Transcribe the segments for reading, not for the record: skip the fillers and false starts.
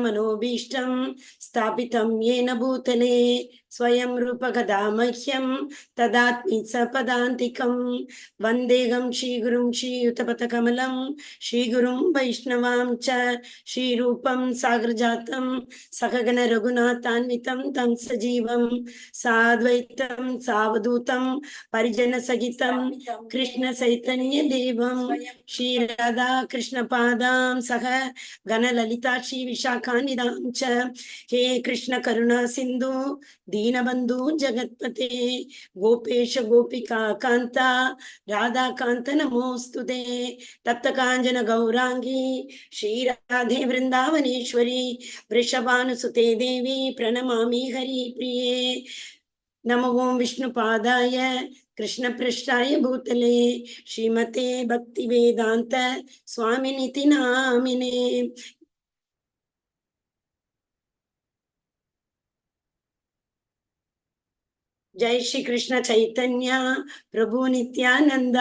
मनोभीष्टं स्थापितं येन भूतले स्वयं रूपकदा मह्यं तदात्मि सपदान्तिकं वन्देहं श्रीगुरुं श्रीयुतपथकमलं श्रीगुरुं वैष्णवां च श्रीरूपं सागरजातं सहगण रघुनाथान्वितं तं सजीवं साद्वैतं सावधूतं परिजनसहितं कृष्णचैतन्यदेवं श्रीराधा कृष्णपादां सह गणललिता श्रीविशाखान्वितां च हे कृष्ण करुणा सिन्धु दीनबन्धु जगत्पते गोपेश गोपिका कान्ता राधा कान्त नमोस्तुते तप्तकाञ्चन गौरांगी श्रीराधे वृन्दावनेश्वरी वृषभानुसुते देवी प्रणमामि हरिप्रिये नमो ओं विष्णुपादाय कृष्णपृष्ठाय भूतले श्रीमते भक्तिवेदान्त स्वामिनिति नामिने। जय श्री कृष्ण चैतन्य प्रभु नित्यानंद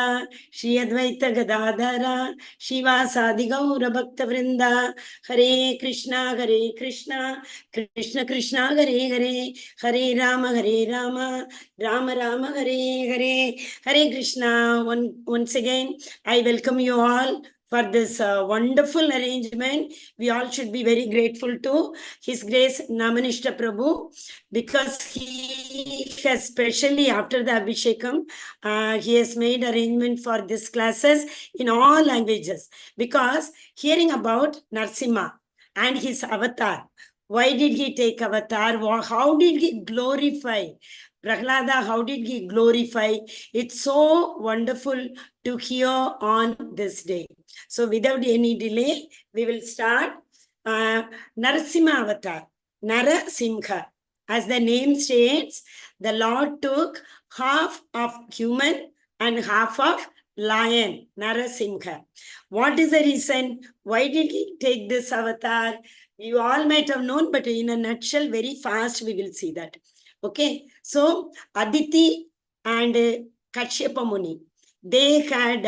श्री अद्वैत गदाधर शिवासादि गौर भक्त वृंदा हरे Krishna Krishna Krishna Hare Hare Hare Ram Ram Ram Hare Hare Hare Krishna. once again I welcome you all for this wonderful arrangement. We all should be very grateful to His Grace Namanishta Prabhu, because he has specially, after the Abhishekam, he has made arrangement for these classes in all languages. Because hearing about Narsimha and his avatar, why did he take avatar? How did he glorify Prahlada? How did he glorify? It's so wonderful to hear on this day. So without any delay, we will start Narasimha avatar, Narasimha. As the name states, the Lord took half of human and half of lion, Narasimha. What is the reason? Why did he take this avatar? You all might have known, but in a nutshell, very fast, we will see that. Okay, so Aditi and Kashyapa Muni, they had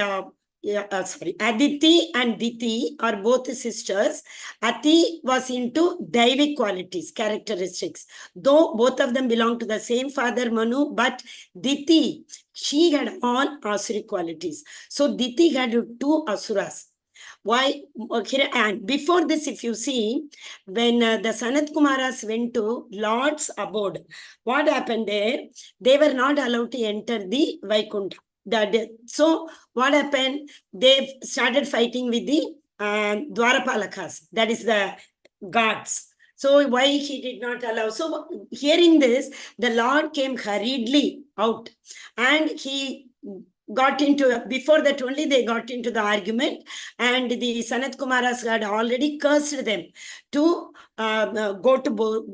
Aditi and Diti are both sisters. Ati was into Daivic qualities, characteristics. Though both of them belong to the same father Manu, but Diti, she had all Asuric qualities. So Diti had two Asuras. Why? And before this, if you see, when the Sanat Kumaras went to Lord's abode, what happened there? They were not allowed to enter the Vaikuntha. So what happened? They started fighting with the Dwarapalakas, that is the gods. So why he did not allow? So hearing this, the Lord came hurriedly out, and he got into, before that only they got into the argument, and the Sanat Kumaras had already cursed them to go to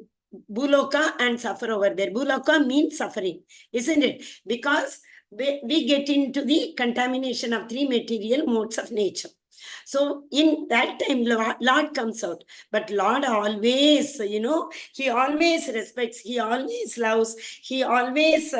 Buloka and suffer over there. Buloka means suffering, isn't it? Because we get into the contamination of three material modes of nature. So in that time, Lord comes out. But Lord always, he always respects, he always loves, he always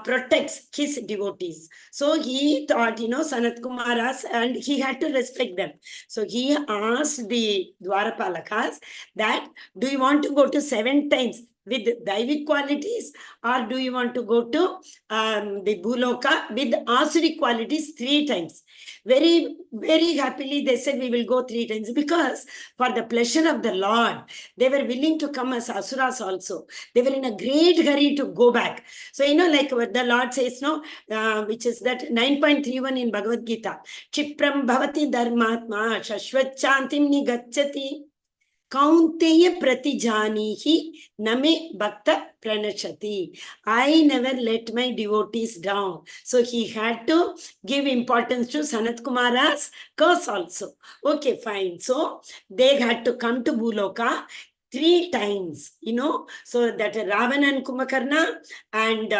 protects his devotees. So he thought, Sanat Kumaras, and he had to respect them. So he asked the Dwarapalakas that, do you want to go to 7 times with Daivic qualities, or do you want to go to the Buloka with Asuric qualities 3 times? Very, very happily they said, we will go 3 times, because for the pleasure of the Lord, they were willing to come as Asuras also. They were in a great hurry to go back. So, like what the Lord says, which is that 9.31 in Bhagavad Gita, Chipram bhavati dharmatma shashvachantim nigacchati Kaunteya pratijanihi name bhakta pranachati. I never let my devotees down. So he had to give importance to Sanat Kumara's curse also. Okay, fine. So they had to come to Buloka 3 times, so that Ravana and Kumbhakarna and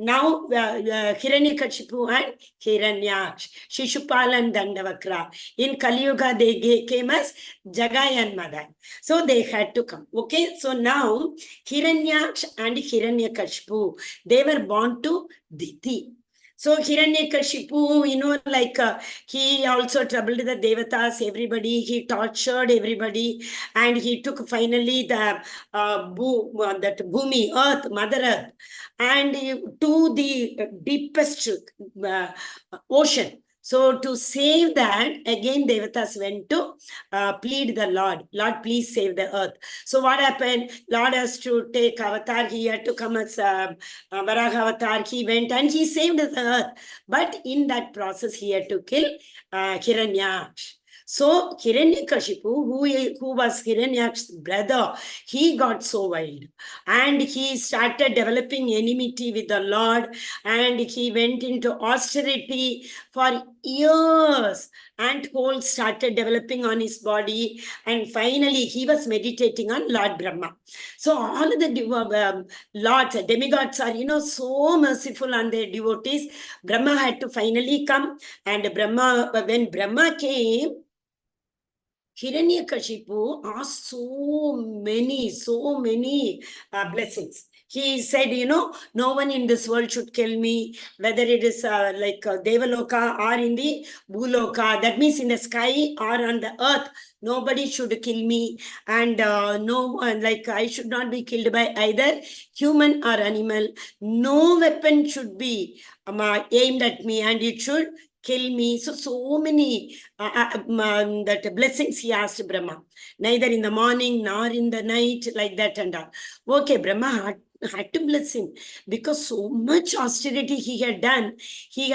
now Hiranyakashipu and Hiranyaksh, Shishupal and Dandavakra. In Kali Yuga, they came as Jagai and Madan. So they had to come. Okay, so now Hiranyaksh and Hiranyakashipu, they were born to Diti. So Hiranyakashipu, he also troubled the Devatas, everybody. He tortured everybody, and he took finally the that Bhumi, Earth, Mother Earth, and to the deepest ocean. So to save that, again Devatas went to plead the Lord. Lord, please save the earth. So what happened? Lord has to take avatar. He had to come as Varaha avatar. He went and he saved the earth. But in that process, he had to kill Hiranyaksha. So Hiranyakashipu, who was Hiranyaksha's brother, he got so wild. And he started developing enmity with the Lord. And he went into austerity for years. And holes started developing on his body. And finally, he was meditating on Lord Brahma. So all of the lords, demigods are, so merciful on their devotees. Brahma had to finally come. And when Brahma came, Hiranyakashipu asked so many blessings. He said, no one in this world should kill me, whether it is Devaloka or in the Bhuloka, that means in the sky or on the earth, nobody should kill me. And I should not be killed by either human or animal. No weapon should be aimed at me, and it should kill me. So many that blessings he asked Brahma, neither in the morning nor in the night, like that and all. Okay, Brahma had to bless him because so much austerity he had done. He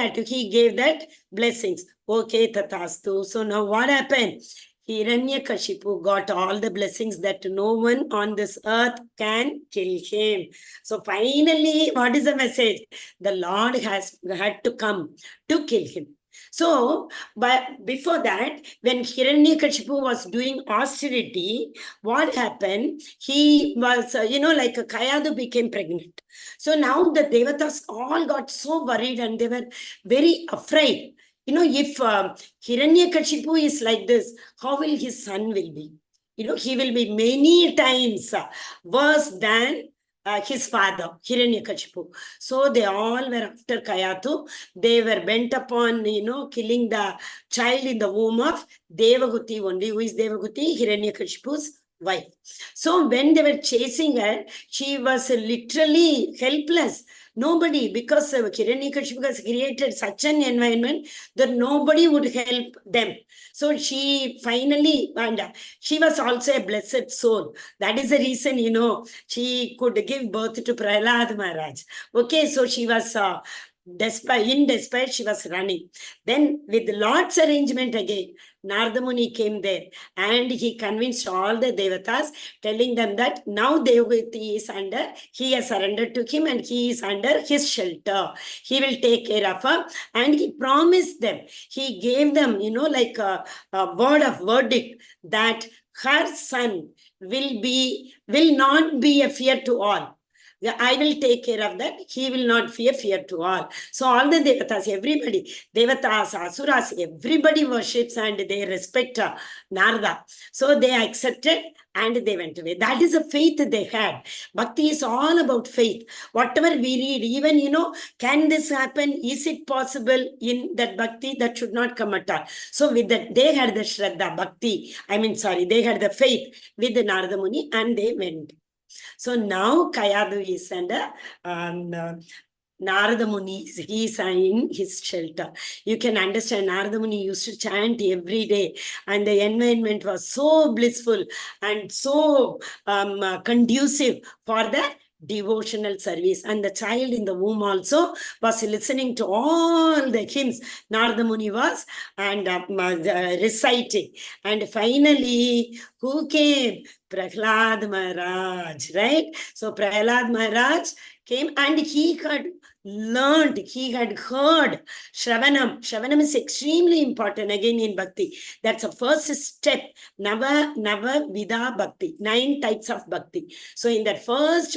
gave that blessings. Okay, tatastu. So now what happened? Hiranyakashipu got all the blessings that no one on this earth can kill him. So finally, what is the message? The Lord had to come to kill him. So, but before that, when Hiranyakashipu was doing austerity, what happened? He was, Kayadu became pregnant. So now the Devatas all got so worried and they were very afraid. If Hiranyakashipu is like this, how will his son will be? He will be many times worse than his father, Hiranyakashipu. So they all were after Kayatu. They were bent upon, killing the child in the womb of Devahuti only. Who is Devahuti? Hiranyakashipu's wife. So when they were chasing her, she was literally helpless. Nobody, because Hiranyakashipu has created such an environment that nobody would help them. So she finally, and she was also a blessed soul. That is the reason, she could give birth to Prahlad Maharaj. Okay, so she was in despair, she was running. Then with Lord's arrangement again, Narada Muni came there and he convinced all the Devatas, telling them that now Devahuti is he has surrendered to him and he is under his shelter. He will take care of her, and he promised them, he gave them, a word of verdict that her son will not be a fear to all. I will take care of that. He will not fear to all. So all the Devatas, everybody, Devatas, Asuras, everybody worships and they respect Narada. So they accepted and they went away. That is a faith they had. Bhakti is all about faith. Whatever we read, even, can this happen? Is it possible in that Bhakti? That should not come at all. So with that, they had the Shraddha, Bhakti. They had the faith with the Narada Muni and they went. So now Kayadu is under Narada Muni, he is in his shelter. You can understand, Narada Muni used to chant every day and the environment was so blissful and so conducive for the devotional service. And the child in the womb also was listening to all the hymns Narada Muni was and reciting. And finally, who came? Prahlad Maharaj, right? So Prahlad Maharaj came and he had learned, he had heard Shravanam. Shravanam is extremely important again in Bhakti. That's the first step. Nava Vida Bhakti. 9 types of Bhakti. So in that first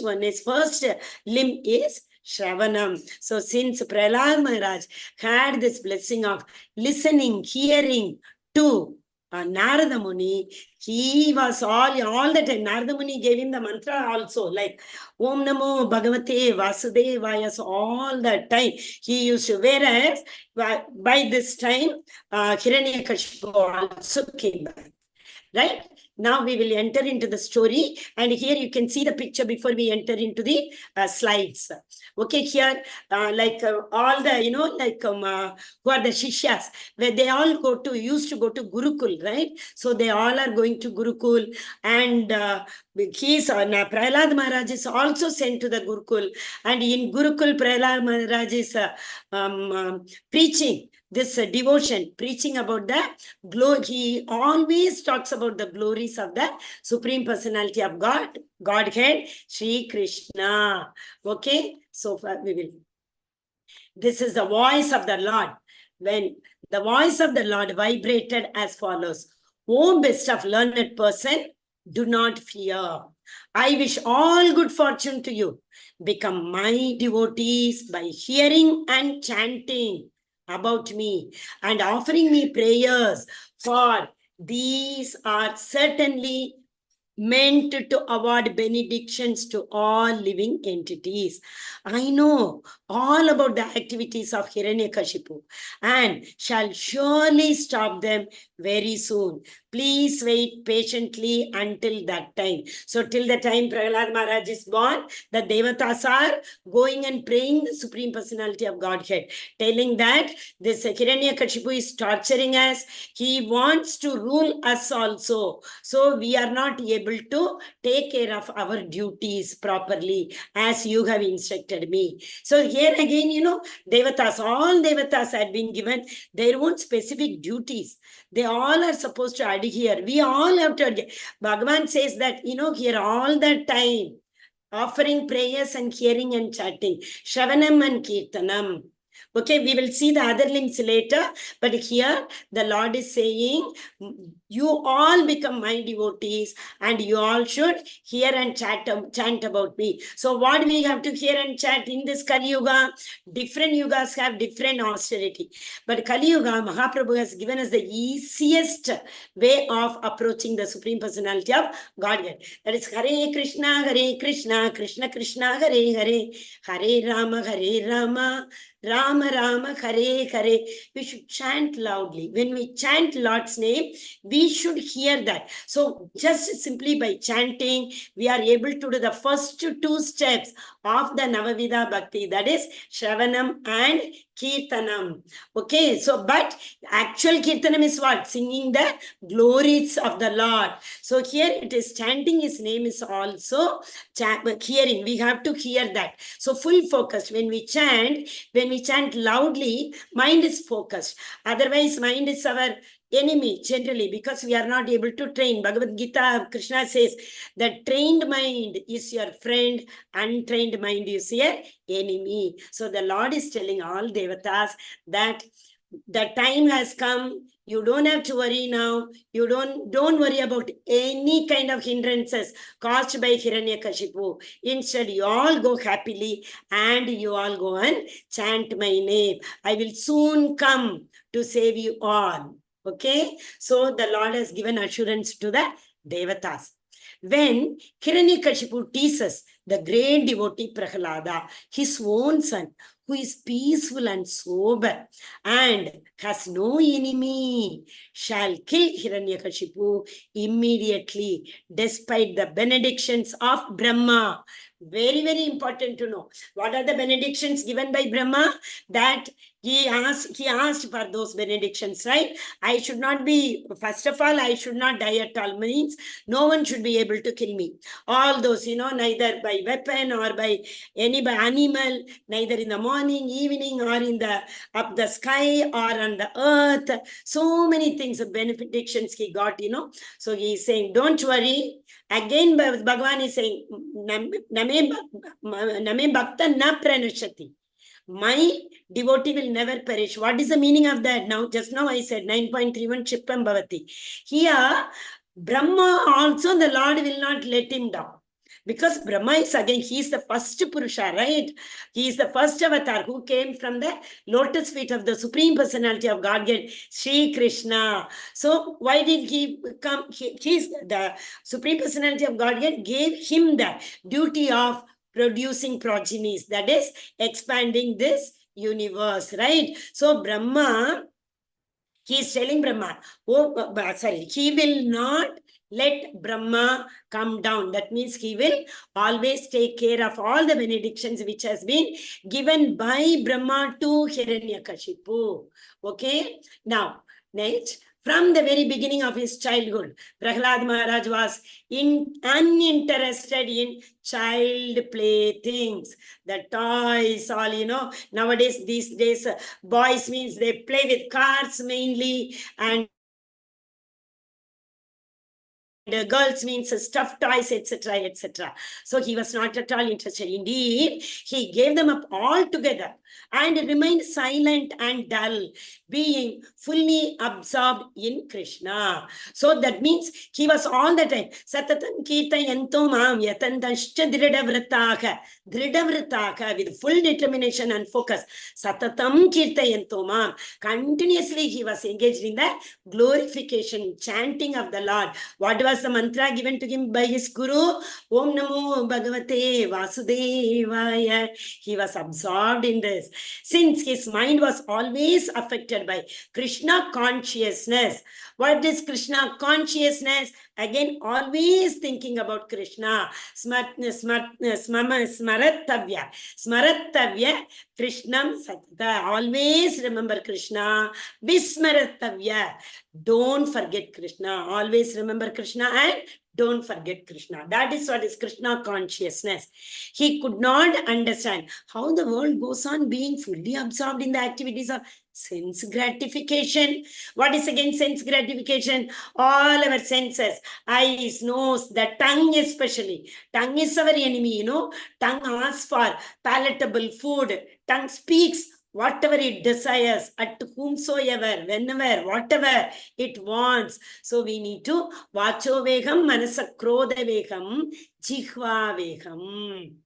limb is Shravanam. So since Prahlad Maharaj had this blessing of listening, hearing to Narada Muni, he was all the time. Narada Muni gave him the mantra also, like Om Namo Bhagavate Vasudevaya, so all the time he used to. Whereas by this time, Hiranyakashipu also came back. Right? Now we will enter into the story, and here you can see the picture before we enter into the slides. Okay, here all the who are the Shishyas, where they all used to go to Gurukul, right? So they all are going to Gurukul, and Prahlad Maharaj is also sent to the Gurukul, and in Gurukul Prahlad Maharaj is preaching this devotion, preaching about the glory. He always talks about the glories of the Supreme Personality of Godhead, Sri Krishna. Okay, so far we will. This is the voice of the Lord. When the voice of the Lord vibrated as follows: O best of learned person, do not fear. I wish all good fortune to you. Become my devotees by hearing and chanting about me and offering me prayers, for these are certainly meant to award benedictions to all living entities. I know all about the activities of Hiranyakashipu and shall surely stop them very soon. Please wait patiently until that time. So till the time Prahlad Maharaj is born, the Devatas are going and praying the Supreme Personality of Godhead, telling that this Hiranyakashipu is torturing us. He wants to rule us also. So we are not able to take care of our duties properly as you have instructed me. So here again, Devatas, all Devatas had been given their own specific duties. They all are supposed to adhere. We all have to adhere. Bhagavan says that, here all the time, offering prayers and hearing and chanting, Shravanam and Kirtanam. Okay, we will see the other links later, but here the Lord is saying, you all become my devotees and you all should hear and chant about me. So what we have to hear and chant in this Kali Yuga, different yugas have different austerity. But Kali Yuga, Mahaprabhu has given us the easiest way of approaching the Supreme Personality of Godhead. That is Hare Krishna, Krishna Krishna, Hare Hare, Hare Rama, Rama Rama, Hare Hare. We should chant loudly. When we chant Lord's name, we should hear that. So just simply by chanting, we are able to do the first two steps of the Navavida Bhakti, that is Shravanam and Kirtanam. Okay, so but actual Kirtanam is what? Singing the glories of the Lord. So here it is chanting his name is also hearing. We have to hear that. So full focus. When we chant loudly, mind is focused. Otherwise, mind is our enemy generally, because we are not able to train. Bhagavad Gita, Krishna says that trained mind is your friend, untrained mind is your enemy. So the Lord is telling all Devatas that the time has come. You don't have to worry now. You don't worry about any kind of hindrances caused by Hiranyakashipu. Instead, you all go happily and you all go and chant my name. I will soon come to save you all. Okay, so the Lord has given assurance to the Devatas. When Hiranyakashipu teases the great devotee Prahlada, his own son, who is peaceful and sober and has no enemy, shall kill Hiranyakashipu immediately, despite the benedictions of Brahma. Very, very important to know. What are the benedictions given by Brahma? That he asked for those benedictions, right? I should not be, first of all, I should not die at all. Means no one should be able to kill me. All those, neither by weapon or by animal, neither in the morning, evening, or in the up the sky or on the earth. So many things of benedictions he got, So he is saying, don't worry. Again, Bhagavan is saying, Name Bhakta na pranashati. My devotee will never perish. What is the meaning of that? Just now I said 9.31 Chipam Bhavati. Here, Brahma also, the Lord will not let him down. Because Brahma is again, he is the first Purusha, right? He is the first avatar who came from the lotus feet of the Supreme Personality of Godhead, Sri Krishna. So why did he come? He's the Supreme Personality of Godhead gave him the duty of producing progenies, that is expanding this universe, right? So Brahma, he is telling Brahma, he will not let Brahma come down. That means he will always take care of all the benedictions which has been given by Brahma to Hiranyakashipu. Okay. Now, next, from the very beginning of his childhood, Prahlad Maharaj was uninterested in child playthings. The toys, all, nowadays, these days, boys means they play with cars mainly, and girls means stuffed toys, etc., etc. So he was not at all interested. Indeed, he gave them up altogether and remained silent and dull, being fully absorbed in Krishna. So that means he was all the time, Satatam Kirtayanto Mam Yatantascha Dridavritaka, with full determination and focus. Satatam Kirtayanto Mam. Continuously he was engaged in the glorification, chanting of the Lord. What was the mantra given to him by his guru? Om Namo Bhagavate Vasudevaya. He was absorbed in this. Since his mind was always affected by Krishna consciousness. What is Krishna consciousness? Again, always thinking about Krishna. Smarattavya. Smarattavya. Krishnam Satata. Always remember Krishna. Vismarattavya. Don't forget Krishna. Always remember Krishna and don't forget Krishna. That is what is Krishna consciousness. He could not understand how the world goes on being fully absorbed in the activities of sense gratification. What is again sense gratification? All our senses, eyes, nose, the tongue especially. Tongue is our enemy, Tongue asks for palatable food. Tongue speaks whatever it desires, at whomsoever, whenever, whatever it wants. So we need to vacho vegam, manasa krodha vegam, jihva vegam.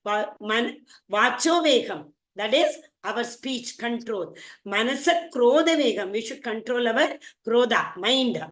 Vacho vegam, that is our speech control. Manasa krodha vegam, we should control our krodha, mind.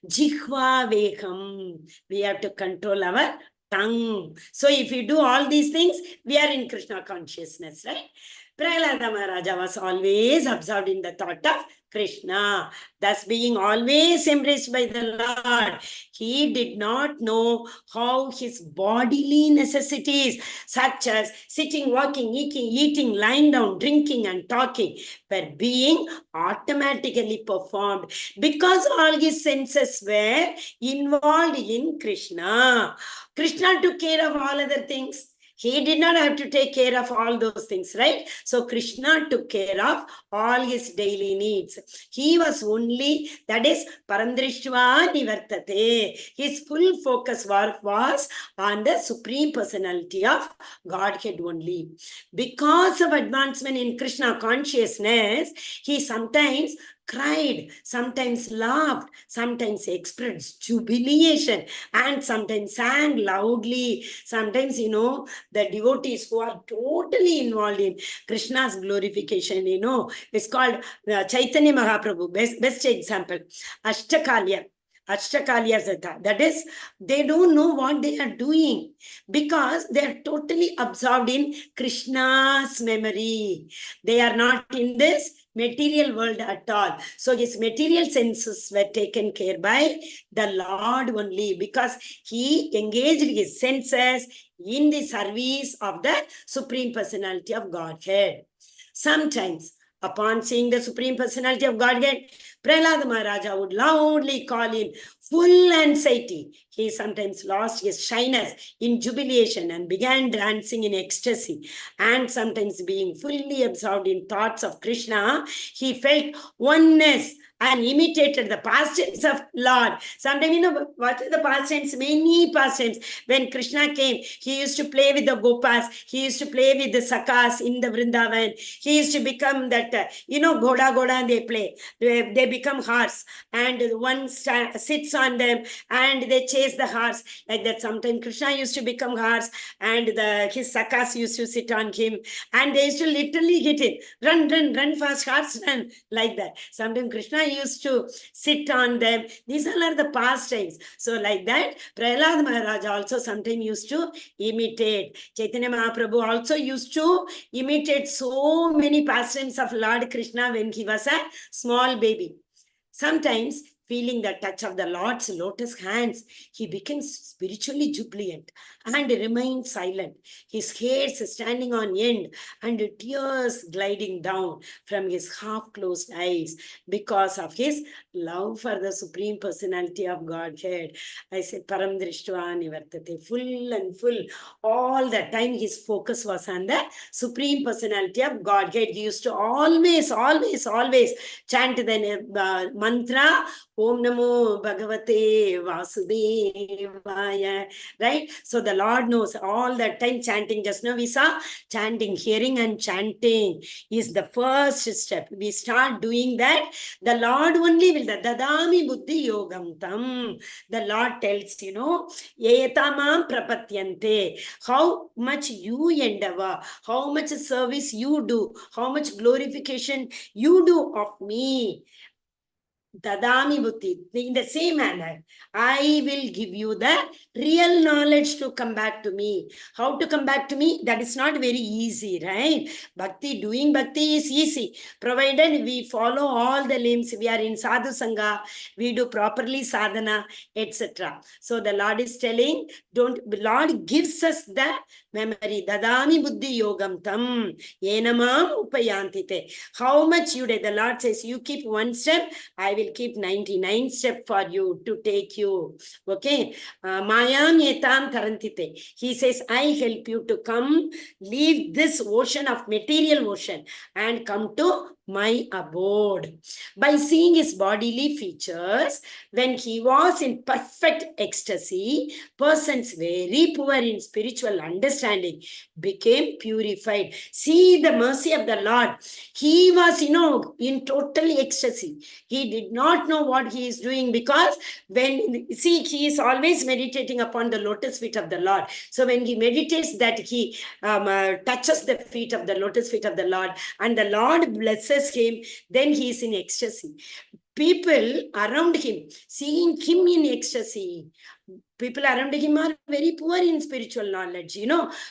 Jihva vegam, we have to control our tongue. So if you do all these things, we are in Krishna consciousness, right? Prahlada Maharaja was always absorbed in the thought of Krishna, thus being always embraced by the Lord. He did not know how his bodily necessities, such as sitting, walking, eating, lying down, drinking, and talking, were being automatically performed because all his senses were involved in Krishna. Krishna took care of all other things. He did not have to take care of all those things, right? So Krishna took care of all his daily needs. He was only, that is, Paramdrishva Nivartate. His full focus was on the Supreme Personality of Godhead only. Because of advancement in Krishna consciousness, he sometimes cried, sometimes laughed, sometimes expressed jubilation, and sometimes sang loudly. Sometimes, the devotees who are totally involved in Krishna's glorification, it's called Chaitanya Mahaprabhu, best example. Ashtakalya Zata. That is, they don't know what they are doing because they are totally absorbed in Krishna's memory. They are not in this material world at all. So his material senses were taken care by the Lord only because he engaged his senses in the service of the Supreme Personality of Godhead. Sometimes, upon seeing the Supreme Personality of Godhead, Prahlada Maharaja would loudly call in full anxiety. He sometimes lost his shyness in jubilation and began dancing in ecstasy. And sometimes being fully absorbed in thoughts of Krishna, he felt oneness and imitated the past tense of Lord. Sometimes, what are the past tense? Many past tense. When Krishna came, he used to play with the Gopas, he used to play with the Sakas in the Vrindavan. He used to become that, Goda Goda, they play. They become horse, and one sits on them, and they chase the horse. Like that, sometimes Krishna used to become horse, and his Sakas used to sit on him, and they used to literally hit him. Run, run, run fast, horse, run. Like that. Sometimes Krishna used to sit on them. These all are the past times. So like that, Prahlad Maharaj also sometimes used to imitate. Chaitanya Mahaprabhu also used to imitate so many pastimes of Lord Krishna when he was a small baby. Sometimes, feeling the touch of the Lord's lotus hands, he became spiritually jubilant and remained silent, his hairs standing on end and tears gliding down from his half-closed eyes because of his love for the Supreme Personality of Godhead. I said, Param Drishtva Nivartate, full and full. All the time his focus was on the Supreme Personality of Godhead. He used to always chant the mantra, Om Namo Bhagavate Vasudevaya. Right? So the Lord knows all that time chanting. Just now we saw chanting, hearing and chanting is the first step. We start doing that. The Lord only will, the Dadami Buddhi Yogam Tam. The Lord tells, Etamam Prapatyante. How much you endeavor, how much service you do, how much glorification you do of me. Dadami Buddhi. In the same manner, I will give you the real knowledge to come back to me. How to come back to me? That is not very easy, right? Doing bhakti is easy, provided we follow all the limbs. We are in sadhu sangha, we do properly sadhana, etc. So the Lord is telling, Lord gives us the memory. Dadami buddhi yogam tam yenamam upayantite. How much you did? The Lord says, you keep one step, I will keep 99 steps for you to take you. Okay. Mayam yetam tarantite. He says, I help you to come, leave this ocean of material ocean and come to my abode. By seeing his bodily features, when he was in perfect ecstasy, persons very poor in spiritual understanding became purified. See the mercy of the Lord. He was, in total ecstasy. He did not know what he is doing, because he is always meditating upon the lotus feet of the Lord. So when he meditates that, he touches the feet of the lotus feet of the Lord, and the Lord blesses him, then he is in ecstasy. People around him, seeing him in ecstasy, people around him are very poor in spiritual knowledge,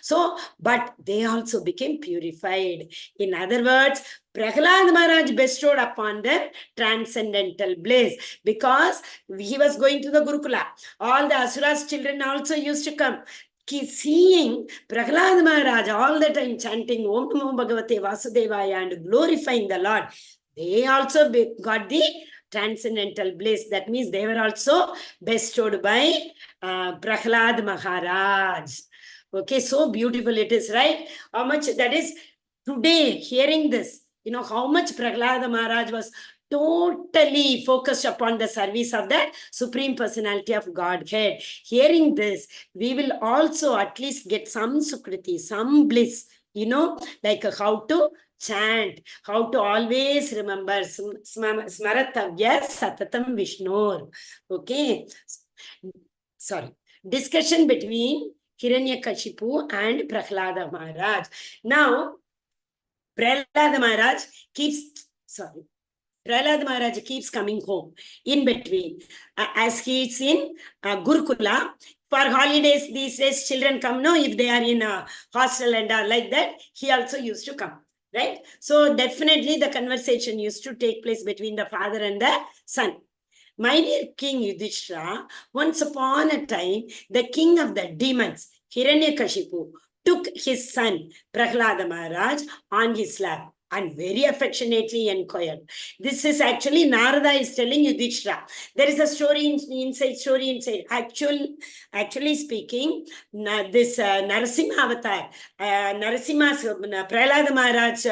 So, but they also became purified. In other words, Prahlad Maharaj bestowed upon them transcendental bliss, because he was going to the Gurukula. All the Asuras' children also used to come. Seeing Prahlad Maharaj all the time chanting Om Namo Bhagavate Vasudevaya and glorifying the Lord, they also got the transcendental bliss. That means they were also bestowed by Prahlad Maharaj. Okay, so beautiful it is, right? How much that is today, hearing this, how much Prahlad Maharaj was totally focused upon the service of the Supreme Personality of Godhead. Hearing this, we will also at least get some sukriti, some bliss, like how to chant, how to always remember Smaratavya Satatam Vishnur. Okay. Sorry. Discussion between Hiranyakashipu and Prahlada Maharaj. Now, Prahlada Maharaj keeps coming home in between. As he is in Gurukula, for holidays these days, children come, if they are in a hostel and like that, he also used to come. Right? So definitely the conversation used to take place between the father and the son. My dear King Yudhishthira, once upon a time, the king of the demons, Hiranyakashipu, took his son, Prahlada Maharaj, on his lap and very affectionately inquired. This is actually Narada is telling Yudhishthira. There is a story inside. Actually speaking, this Narasimha avatar, Prahlada Maharaj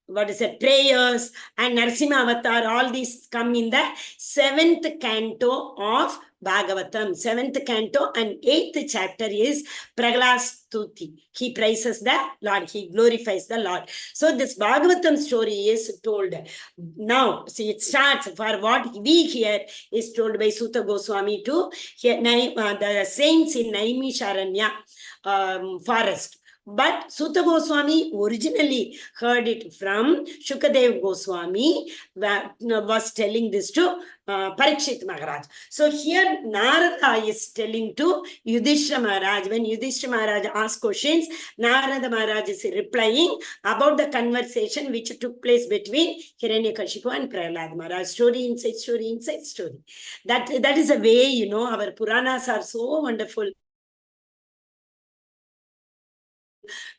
what is it, prayers and Narasimha Avatar, all these come in the 7th canto of Bhagavatam. 7th canto and 8th chapter is Prahlad Stuti. He praises the Lord, he glorifies the Lord. So this Bhagavatam story is told. Now, see, it starts for what we hear is told by Suta Goswami to the saints in Naimisharanya forest. But Suta Goswami originally heard it from Shukadev Goswami, that was telling this to Parikshit Maharaj. So here Narada is telling to Yudhishthira Maharaj. When Yudhishthira Maharaj asks questions, Narada Maharaj is replying about the conversation which took place between Hiranyakashipu and Prahlad Maharaj. Story inside story inside story. That is a way, you know, our Puranas are so wonderful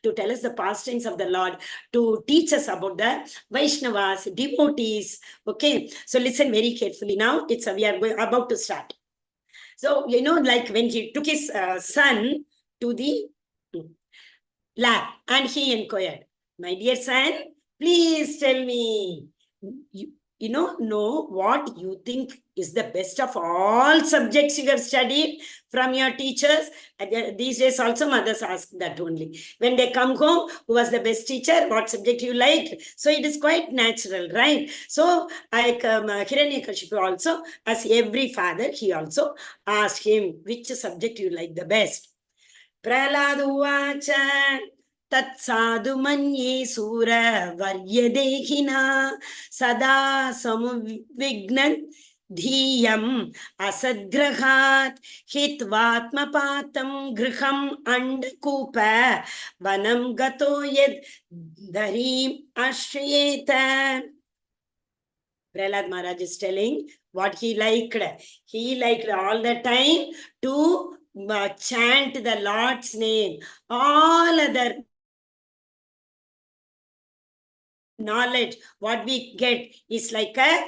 to tell us the pastimes of the Lord, to teach us about the Vaishnavas, devotees. Okay, so listen very carefully now. We are about to start. So, you know, like when he took his son to the lab and he inquired, my dear son, please tell me, you know what you think is the best of all subjects you have studied from your teachers. These days also mothers ask that only. When they come home, who was the best teacher, what subject you liked? So it is quite natural, right? So Hiranyakashipu also, as every father, he also asked him, which subject you like the best? Prahlad uvacha Tatsadhu manye sura varyadehina sada samuvignan dhiyam asadgrahat hitvatmapatam griham andakupa vanam gato yed dharim ashriyeta. Prahlad Maharaj is telling what he liked. He liked all the time to chant the Lord's name. All other knowledge what we get is like a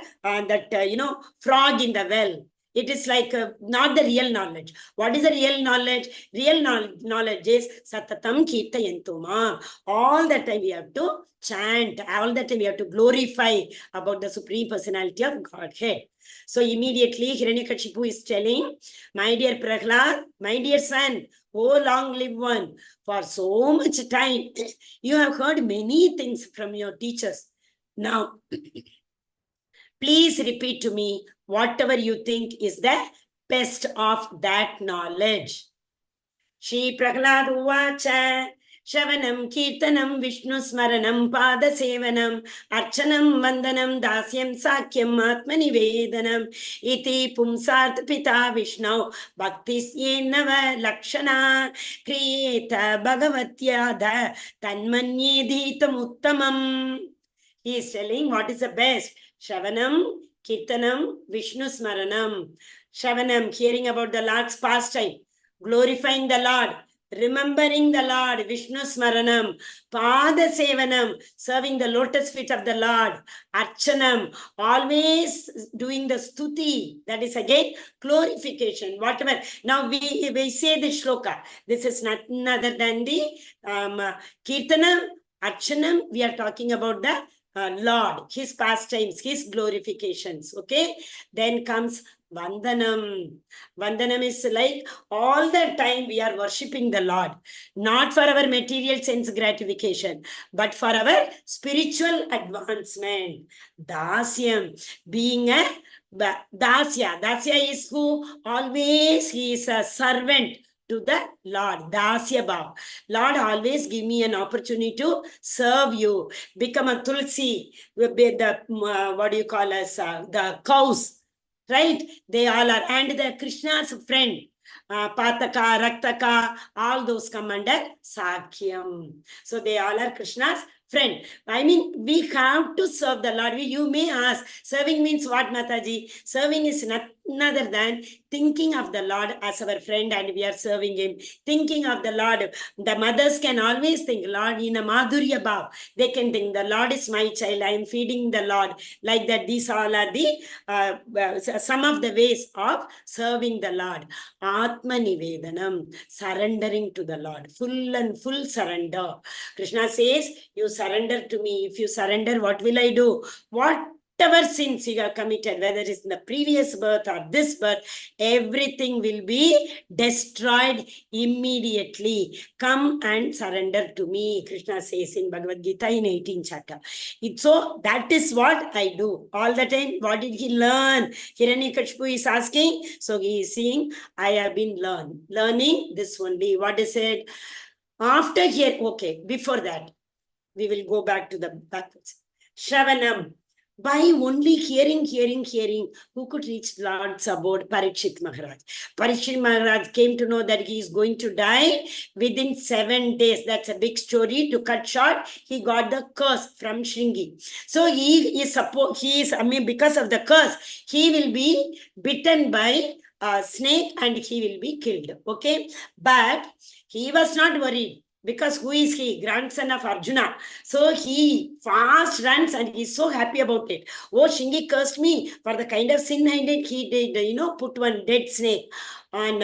frog in the well. It is like not the real knowledge. What is the real knowledge? Real knowledge is Satatam Kirtayantuma. All the time we have to chant. All the time we have to glorify about the Supreme Personality of Godhead. So immediately Hiranyakashipu is telling, my dear Prahlad, my dear son, oh long live one, for so much time you have heard many things from your teachers. Now, please repeat to me whatever you think is the best of that knowledge. Shri Prahlad Uvacha Shavanam Kirtanam Vishnu Smaranam Pada Sevanam Archanam Vandanam Dasyam Sakyam Atmani Vedanam Iti Pumsart Pita Vishnu Bhaktis Yenava Lakshana Kriyeta Bhagavatyada Tanmanye Dhitam Uttamam. He is telling what is the best. Shavanam, Kirtanam, Vishnu Smaranam. Shavanam, hearing about the Lord's pastime, glorifying the Lord, remembering the Lord, Vishnu Smaranam, Pada Sevanam, serving the lotus feet of the Lord, Archanam, always doing the stuti, that is again glorification, whatever. Now we say the shloka. This is nothing other than the Kirtanam, Archanam. We are talking about the Lord, his pastimes, his glorifications. Okay, then comes Vandanam. Vandanam is like all the time we are worshipping the Lord, not for our material sense gratification, but for our spiritual advancement. Dasyam, being a Dasya. Dasya is who? Always he is a servant to the Lord. Dasya Bhav. Lord, always give me an opportunity to serve you. Become a Tulsi. What do you call us? The cows. Right? They all are. And the Krishna's friend. Pataka, Raktaka, all those come under Sakyam. So they all are Krishna's friend. I mean, we have to serve the Lord. You may ask, serving means what, Mataji? Serving is other than thinking of the Lord as our friend and we are serving him. Thinking of the Lord. The mothers can always think, Lord, in a Madhurya Bhav. They can think, the Lord is my child. I am feeding the Lord. Like that, these all are the some of the ways of serving the Lord. Atma Nivedanam, surrendering to the Lord. Full and full surrender. Krishna says, you surrender to me. If you surrender, what will I do? Whatever sins you have committed, whether it's in the previous birth or this birth, everything will be destroyed immediately. Come and surrender to me, Krishna says in Bhagavad Gita in 18th chapter. So that is what I do. All the time, what did he learn? Hiranyakashipu is asking, so he is saying, I have been learning this only. What is it? After here, okay, before that, we will go back to the backwards. Shravanam. By only hearing, who could reach Lord's abode? Parikshit Maharaj. Parikshit Maharaj came to know that he is going to die within 7 days. That's a big story. To cut short, he got the curse from Shringi. So because of the curse, he will be bitten by a snake and he will be killed. Okay. But he was not worried. Because who is he? Grandson of Arjuna. So he fast runs and he's so happy about it. Oh, Shingi cursed me for the kind of sin I did. He did, put one dead snake on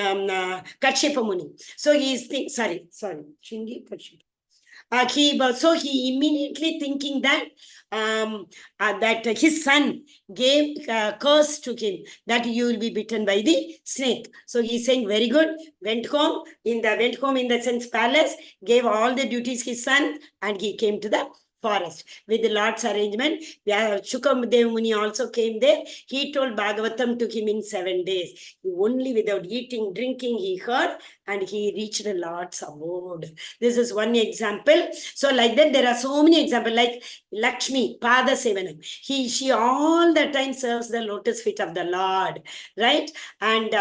Kashyapa Muni. So he's sorry, Shingi Kashyapa. So he immediately thinking that that his son gave curse to him that you will be bitten by the snake. So he's saying very good. Went home in the sense palace, gave all the duties his son, and he came to the forest with the Lord's arrangement. Shukadev Muni also came there. He told Bhagavatam to him in 7 days. Only without eating, drinking, he heard and he reached the Lord's abode. This is one example. So like that, there are so many examples like Lakshmi, Pada Sevanam. She all the time serves the lotus feet of the Lord, right? And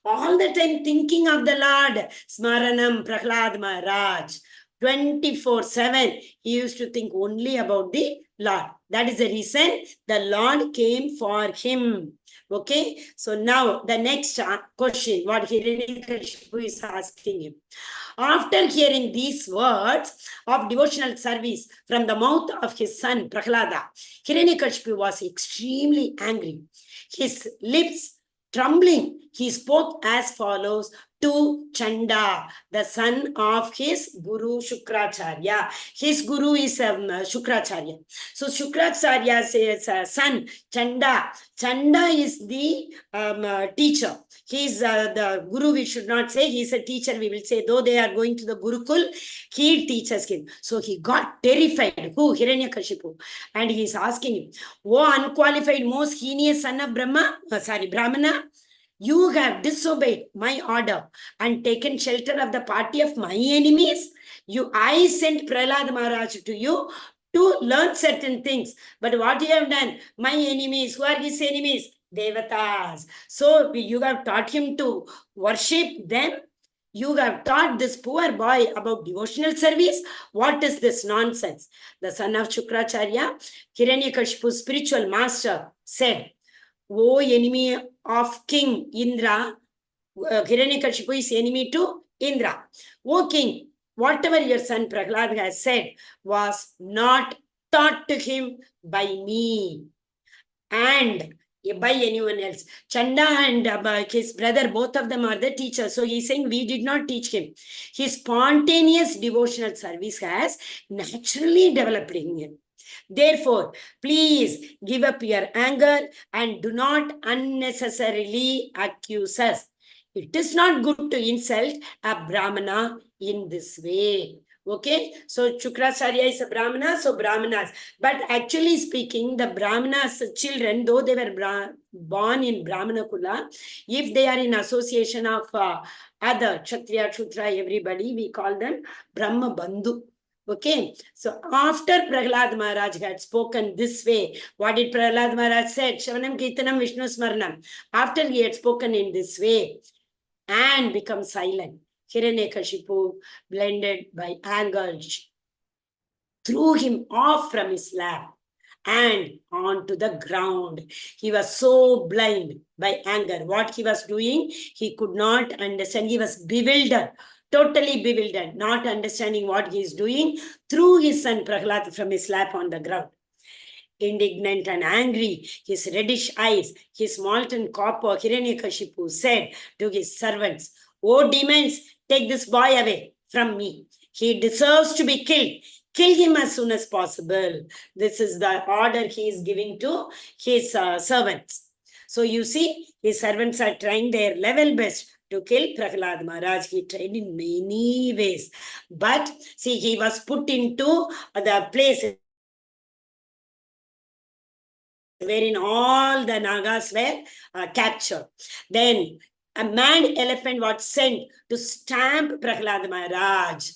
all the time thinking of the Lord. Smaranam Prahlad Maharaj. 24/7, he used to think only about the Lord. That is the reason the Lord came for him. Okay, so now the next question, what Hiranyakashipu is asking him. After hearing these words of devotional service from the mouth of his son Prahlada, Hiranyakashipu was extremely angry. His lips trembling, he spoke as follows to Chanda, the son of his Guru Shukracharya. His Guru is Shukracharya. So Shukracharya's son, Chanda. Chanda is the teacher. He's the Guru, we should not say. He's a teacher, we will say. Though they are going to the Gurukul, he teaches him. So he got terrified. Who? Hiranyakashipu. And he's asking him, oh unqualified, most heinous son of Brahmana, you have disobeyed my order and taken shelter of the party of my enemies. I sent Prahlad Maharaj to you to learn certain things. But what you have done? My enemies, who are his enemies? Devatas. So you have taught him to worship them. You have taught this poor boy about devotional service. What is this nonsense? The son of Shukracharya, Hiranyakashipu's spiritual master, said, O enemy of King Indra, Hiranyakashipu is enemy to Indra. O king, whatever your son Prahlad has said was not taught to him by me and by anyone else. Chanda and his brother, both of them are the teachers. So he's saying we did not teach him. His spontaneous devotional service has naturally developed in him. Therefore, please give up your anger and do not unnecessarily accuse us. It is not good to insult a Brahmana in this way. Okay, so Shukracharya is a Brahmana, so Brahmanas. But actually speaking, the Brahmanas children, though they were born in Brahmana Kula, if they are in association of other Kshatriya, Shudra, everybody, we call them Brahma Bandhu. Okay, so after Prahlad Maharaj had spoken this way, what did Prahlad Maharaj said? Shravanam Kirtanam Vishnu Smaranam. After he had spoken in this way and become silent, Hiranyakashipu, blinded by anger, threw him off from his lap and onto the ground. He was so blind by anger. What he was doing, he could not understand. He was bewildered, totally bewildered, not understanding what he is doing, threw his son Prahlad from his lap on the ground. Indignant and angry, his reddish eyes, his molten copper, Hiranyakashipu said to his servants, "O demons, take this boy away from me. He deserves to be killed. Kill him as soon as possible." This is the order he is giving to his servants. So you see, his servants are trying their level best to kill Prahlad Maharaj. He tried in many ways. But see, he was put into the place wherein all the Nagas were captured. Then a mad elephant was sent to stamp Prahlad Maharaj.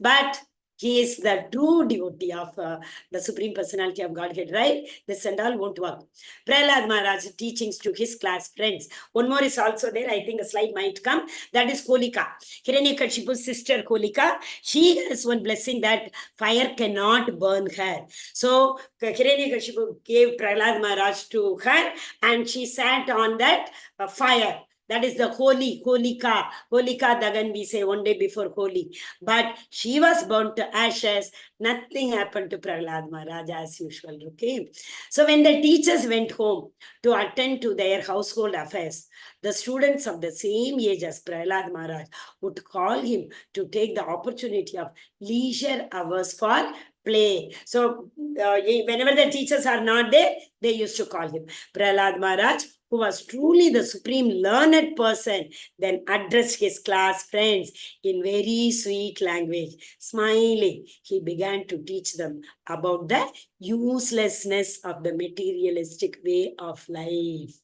But he is the true devotee of the Supreme Personality of Godhead, right? This and all won't work. Prahlad Maharaj teachings to his class friends. One more is also there. I think a slide might come. That is Holika. Hiranyakashipu's sister Holika. She has one blessing that fire cannot burn her. So Hiranyakashipu gave Prahlad Maharaj to her and she sat on that fire. That is the holy, Holika. Holika Dagan, we say one day before Holi. But she was burnt to ashes. Nothing happened to Prahlad Maharaj as usual. Okay. So when the teachers went home to attend to their household affairs, the students of the same age as Prahlad Maharaj would call him to take the opportunity of leisure hours for play. So whenever the teachers are not there, they used to call him. Prahlad Maharaj, who was truly the supreme learned person, then addressed his class friends in very sweet language. Smiling, he began to teach them about the uselessness of the materialistic way of life.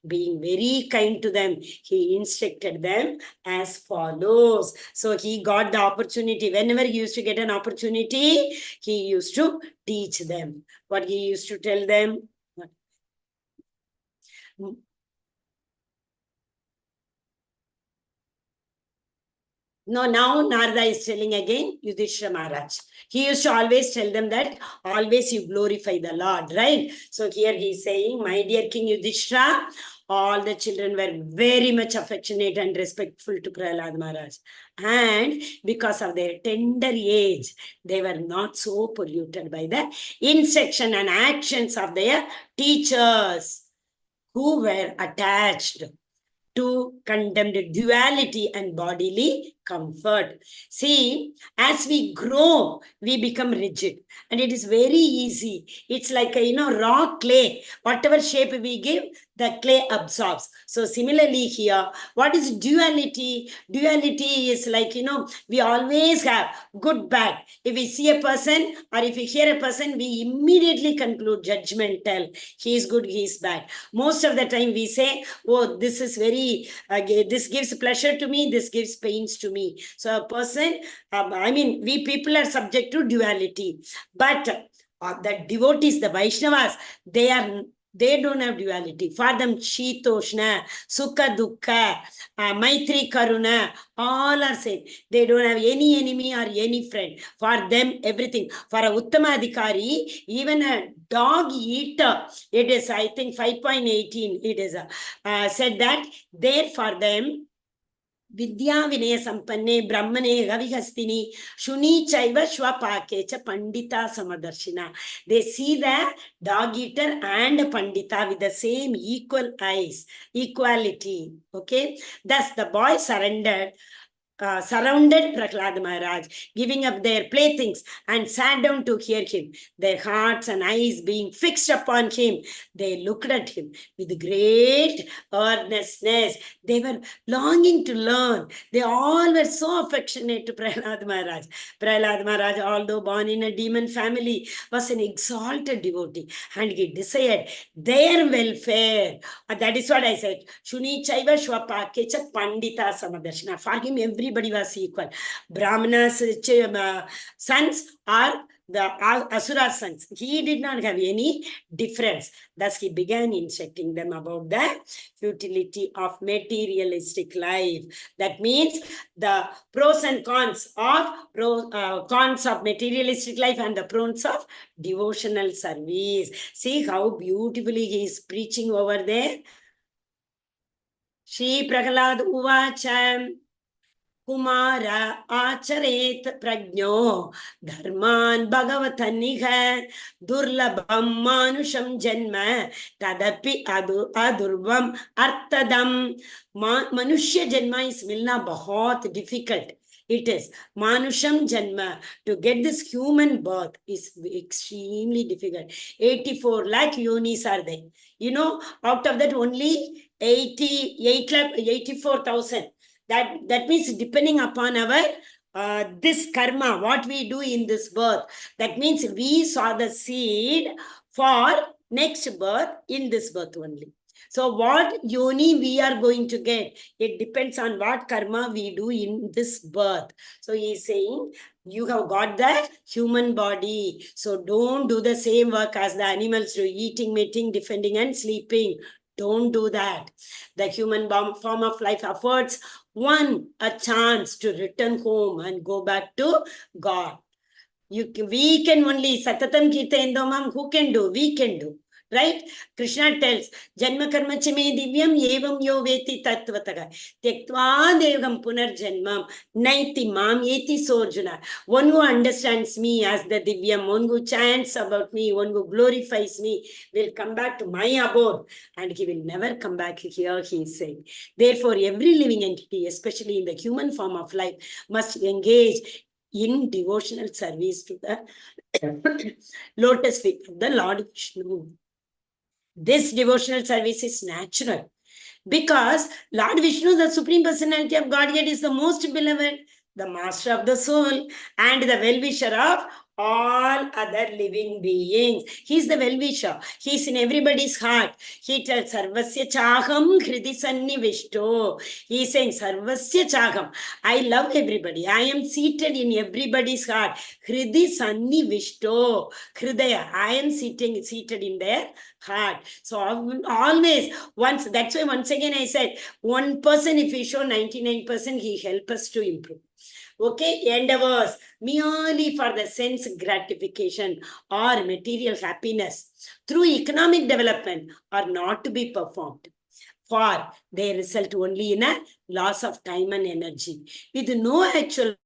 Being very kind to them, he instructed them as follows. So he got the opportunity. Whenever he used to get an opportunity, he used to teach them. What he used to tell them? No, now Narada is telling again, Yudhishthira Maharaj. He used to always tell them that always you glorify the Lord, right? So here he is saying, my dear King Yudhishthira, all the children were very much affectionate and respectful to Prahlad Maharaj. And because of their tender age, they were not so polluted by the instruction and actions of their teachers who were attached to condemned duality and bodily comfort. See, as we grow, we become rigid. And it is very easy. It's like a, raw clay. Whatever shape we give, the clay absorbs. So similarly here, what is duality? Duality is like, we always have good, bad. If we see a person or if we hear a person, we immediately conclude judgmental. He is good, he is bad. Most of the time we say, oh, this is very, this gives pleasure to me, this gives pains to me. So a person, we people are subject to duality. But the devotees, the Vaishnavas, they don't have duality. For them, Shitoshna, Sukha Dukkha, Maitri Karuna, all are same. They don't have any enemy or any friend. For them, everything. For a Uttama Adhikari, even a dog eater, it is, I think, 5.18, it is said that there for them, Vidya Vinaya Sampanne Brahmane Gavihastini Shuni Chaiva Shwapakecha Pandita Samadarshina. They see the dog eater and Pandita with the same equal eyes, equality. Okay. Thus the boy surrendered. Surrounded Prahlad Maharaj, giving up their playthings and sat down to hear him. Their hearts and eyes being fixed upon him, they looked at him with great earnestness. They were longing to learn. They all were so affectionate to Prahlad Maharaj. Prahlad Maharaj, although born in a demon family, was an exalted devotee and he desired their welfare. That is what I said. Shuni Chaiva Shwapakecha Pandita Samadarshana. For him, everybody was equal. Brahmana's sons are the Asura sons. He did not have any difference. Thus, he began instructing them about the futility of materialistic life. That means the pros and cons of cons of materialistic life and the pros of devotional service. See how beautifully he is preaching over there. Shri Prahlad Uvacha Kumar आचरेत प्रज्ञो धर्मान भगवतनिह दुर्लभम मानुषम जन्म तदपि अदुर्वम अर्थदम मनुष्य जन्म इस मिलना बहुत difficult. It is Manusham Janma. To get this human birth is extremely difficult. 84 lakh yonis are there. You know, out of that only 84,000. That means depending upon our this karma, what we do in this birth. That means we saw the seed for next birth in this birth only. So what yoni we are going to get, it depends on what karma we do in this birth. So he is saying, you have got the human body. So don't do the same work as the animals do, eating, mating, defending and sleeping. Don't do that. The human form of life affords one a chance to return home and go back to God. We can only, Satatam Gita Indomam, who can do? We can do. Right? Krishna tells, Janma karma chime divyam evam yo veti tattvataga tektva devam punarjanmam naiti mam eti sorjuna. One who understands me as the divyam, one who chants about me, one who glorifies me, will come back to my abode and he will never come back here, he is saying. Therefore, every living entity, especially in the human form of life, must engage in devotional service to the lotus feet of the Lord Vishnu. This devotional service is natural because Lord Vishnu, the Supreme Personality of Godhead, is the most beloved, the master of the soul, and the well-wisher of all other living beings. He is the well-wisher. He is in everybody's heart. He tells, Sarvasya Chaham Hridi Sannivishto. He is saying, Sarvasya Chaham. I love everybody. I am seated in everybody's heart. Hridi Sannivishto. Hridaya. I am seated in their heart. So always, that's why once again I said, 1%, if we show 99%, he helps us to improve. Okay, endeavors merely for the sense gratification or material happiness through economic development are not to be performed, for they result only in a loss of time and energy with no actual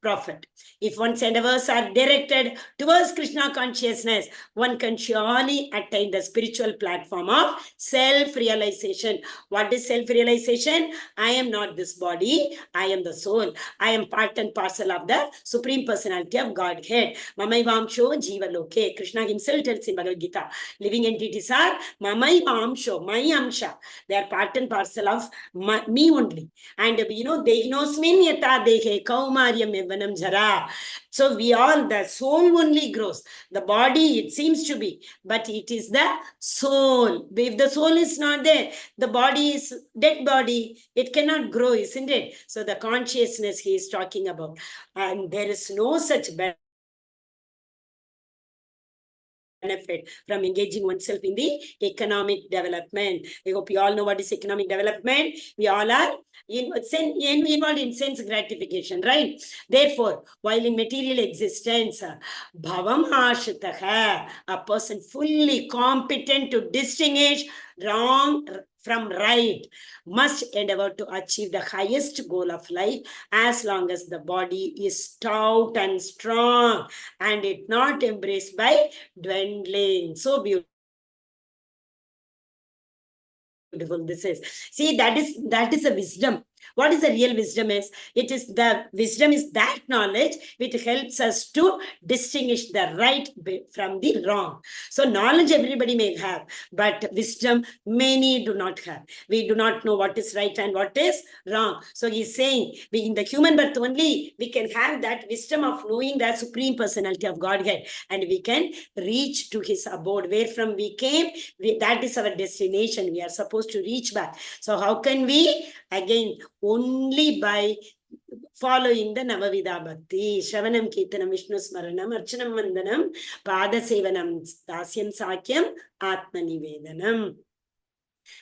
profit. If one's endeavors are directed towards Krishna consciousness, one can surely attain the spiritual platform of self-realization. What is self-realization? I am not this body, I am the soul. I am part and parcel of the Supreme Personality of Godhead. Mamaivamsho Jiva Loke. Krishna himself tells in Bhagavad Gita, living entities are Mamaivamsho, my Amsha. They are part and parcel of me only. And Dehinosmin Yata Dehe Kaumaryam Evanam Jara. So we all, the soul only grows. The body, it seems to be, but it is the soul. If the soul is not there, the body is dead body. It cannot grow, isn't it? So the consciousness he is talking about. And there is no such benefit from engaging oneself in the economic development. I hope you all know what is economic development. We all are involved in sense gratification, right? Therefore, while in material existence, bhavam ashitaha, a person fully competent to distinguish wrong from right, must endeavor to achieve the highest goal of life as long as the body is stout and strong and it not embraced by dwindling. So beautiful this is. See, that is a wisdom. What is the real wisdom is? Wisdom is that knowledge which helps us to distinguish the right from the wrong. So knowledge everybody may have, but wisdom many do not have. We do not know what is right and what is wrong. So he's saying, in the human birth only, we can have that wisdom of knowing the Supreme Personality of Godhead, and we can reach to his abode. Where from we came, that is our destination. We are supposed to reach back. So how can we? Again, only by following the Navavida Bhakti, Shravanam Kirtanam Vishnu Smaranam, Archanam Vandanam, Pada Sevanam, Dasyam Sakyam, Atma Nivedanam.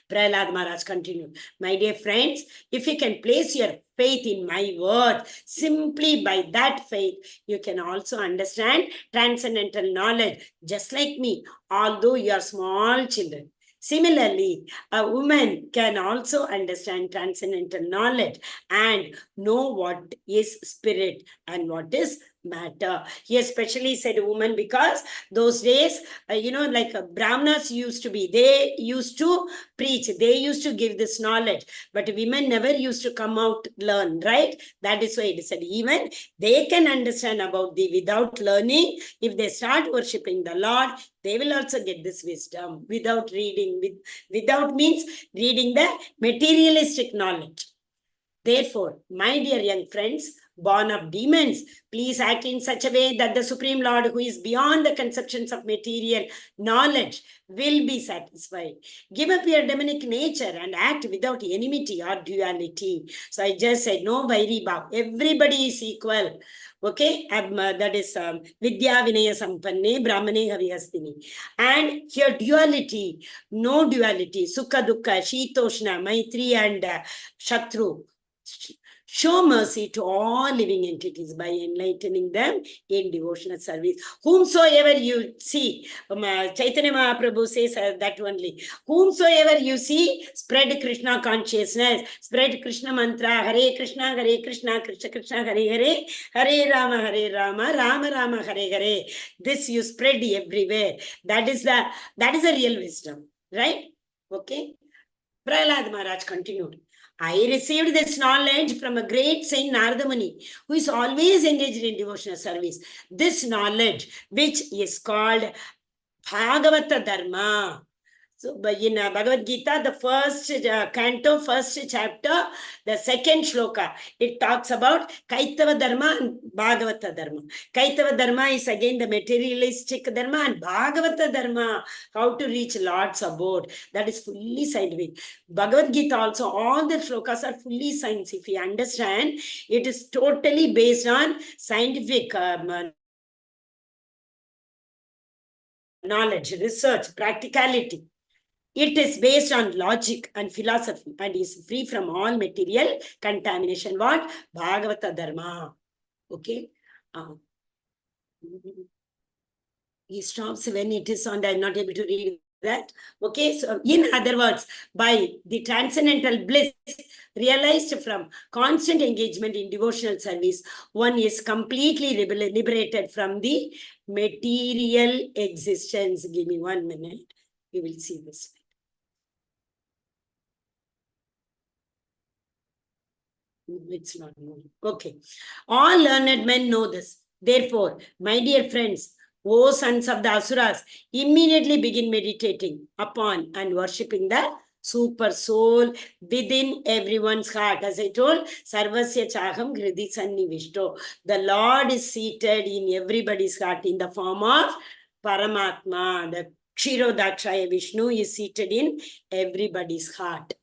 Prahlad Maharaj continued, my dear friends, if you can place your faith in my word, simply by that faith, you can also understand transcendental knowledge, just like me, although you are small children. Similarly, a woman can also understand transcendental knowledge and know what is spirit and what is matter. He especially said woman because those days, like Brahmanas used to be, they used to preach, they used to give this knowledge, but women never used to come out learn, right? That is why it said even they can understand about the without learning. If they start worshipping the Lord, they will also get this wisdom without reading. Without means reading the materialistic knowledge. Therefore, my dear young friends, born of demons, please act in such a way that the Supreme Lord, who is beyond the conceptions of material knowledge, will be satisfied. Give up your demonic nature and act without enmity or duality. So I just said, no vairi bhav. Everybody is equal. Okay, that is Vidya Vinaya Sampanne Brahmane Havihastini. And here duality, no duality, Sukha Dukkha, Shitoshna, Maitri and Shatru. Show mercy to all living entities by enlightening them in devotional service. Whomsoever you see, Chaitanya Mahaprabhu says that only. Whomsoever you see, spread Krishna consciousness, spread Krishna mantra, Hare Krishna, Krishna Krishna, Hare Hare, Hare Rama, Rama Rama, Hare Hare. This you spread everywhere. That is the real wisdom, right? Okay. Prahlad Maharaj continued. I received this knowledge from a great saint Narada Muni, who is always engaged in devotional service. This knowledge, which is called Bhagavata Dharma. So in Bhagavad Gita, the first canto, first chapter, the second shloka, it talks about Kaitava Dharma and Bhagavata Dharma. Kaitava Dharma is again the materialistic Dharma, and Bhagavata Dharma, how to reach Lord's abode. That is fully scientific. Bhagavad Gita also, all the shlokas are fully science. If you understand, it is totally based on scientific knowledge, research, practicality. It is based on logic and philosophy and is free from all material contamination. What? Bhagavata Dharma. Okay. He stops when it is on. I'm not able to read that. Okay. So in other words, by the transcendental bliss realized from constant engagement in devotional service, one is completely liberated from the material existence. Give me 1 minute. You will see this. It's not moving. Okay. All learned men know this. Therefore, my dear friends, O sons of the Asuras, immediately begin meditating upon and worshipping the super soul within everyone's heart. As I told, Sarvasya Chaham Gridi Sannivishto. The Lord is seated in everybody's heart in the form of Paramatma. The Kshirodakshaya Vishnu is seated in everybody's heart.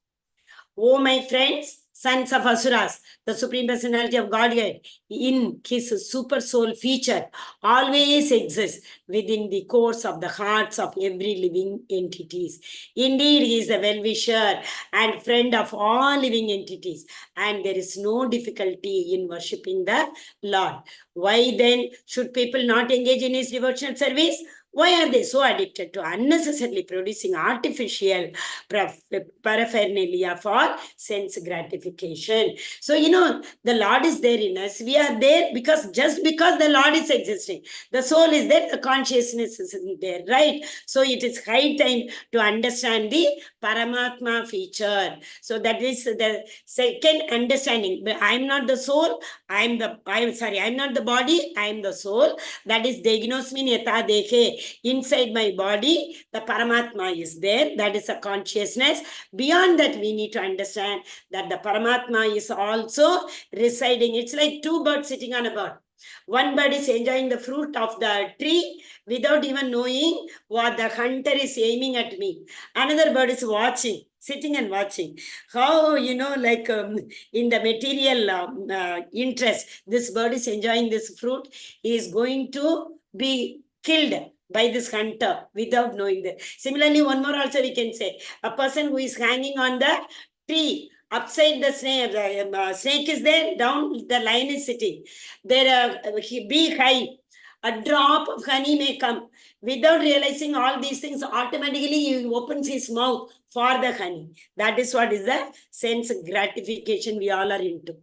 Oh, my friends, sons of Asuras, the Supreme Personality of Godhead, in his super soul feature, always exists within the course of the hearts of every living entities. Indeed, he is the well-wisher and friend of all living entities, and there is no difficulty in worshipping the Lord. Why then should people not engage in his devotional service? Why are they so addicted to unnecessarily producing artificial paraphernalia for sense gratification? So, the Lord is there in us. We are there just because the Lord is existing. The soul is there, the consciousness is there, right? So, it is high time to understand the Paramatma feature. So, that is the second understanding. I'm not the soul. I'm not the body. I'm the soul. That is Degnosmin Yata Dekhe. Inside my body, the Paramatma is there. That is a consciousness. Beyond that, we need to understand that the Paramatma is also residing. It's like two birds sitting on a bird. One bird is enjoying the fruit of the tree without even knowing what the hunter is aiming at me. Another bird is watching, sitting and watching. How, like in the material interest, this bird is enjoying this fruit, he is going to be killed by this hunter without knowing that. Similarly, one more also we can say, a person who is hanging on the tree, upside the snake, snake is there, down the lion is sitting. There, be high. A drop of honey may come. Without realizing all these things, automatically he opens his mouth for the honey. That is what is the sense gratification we all are into.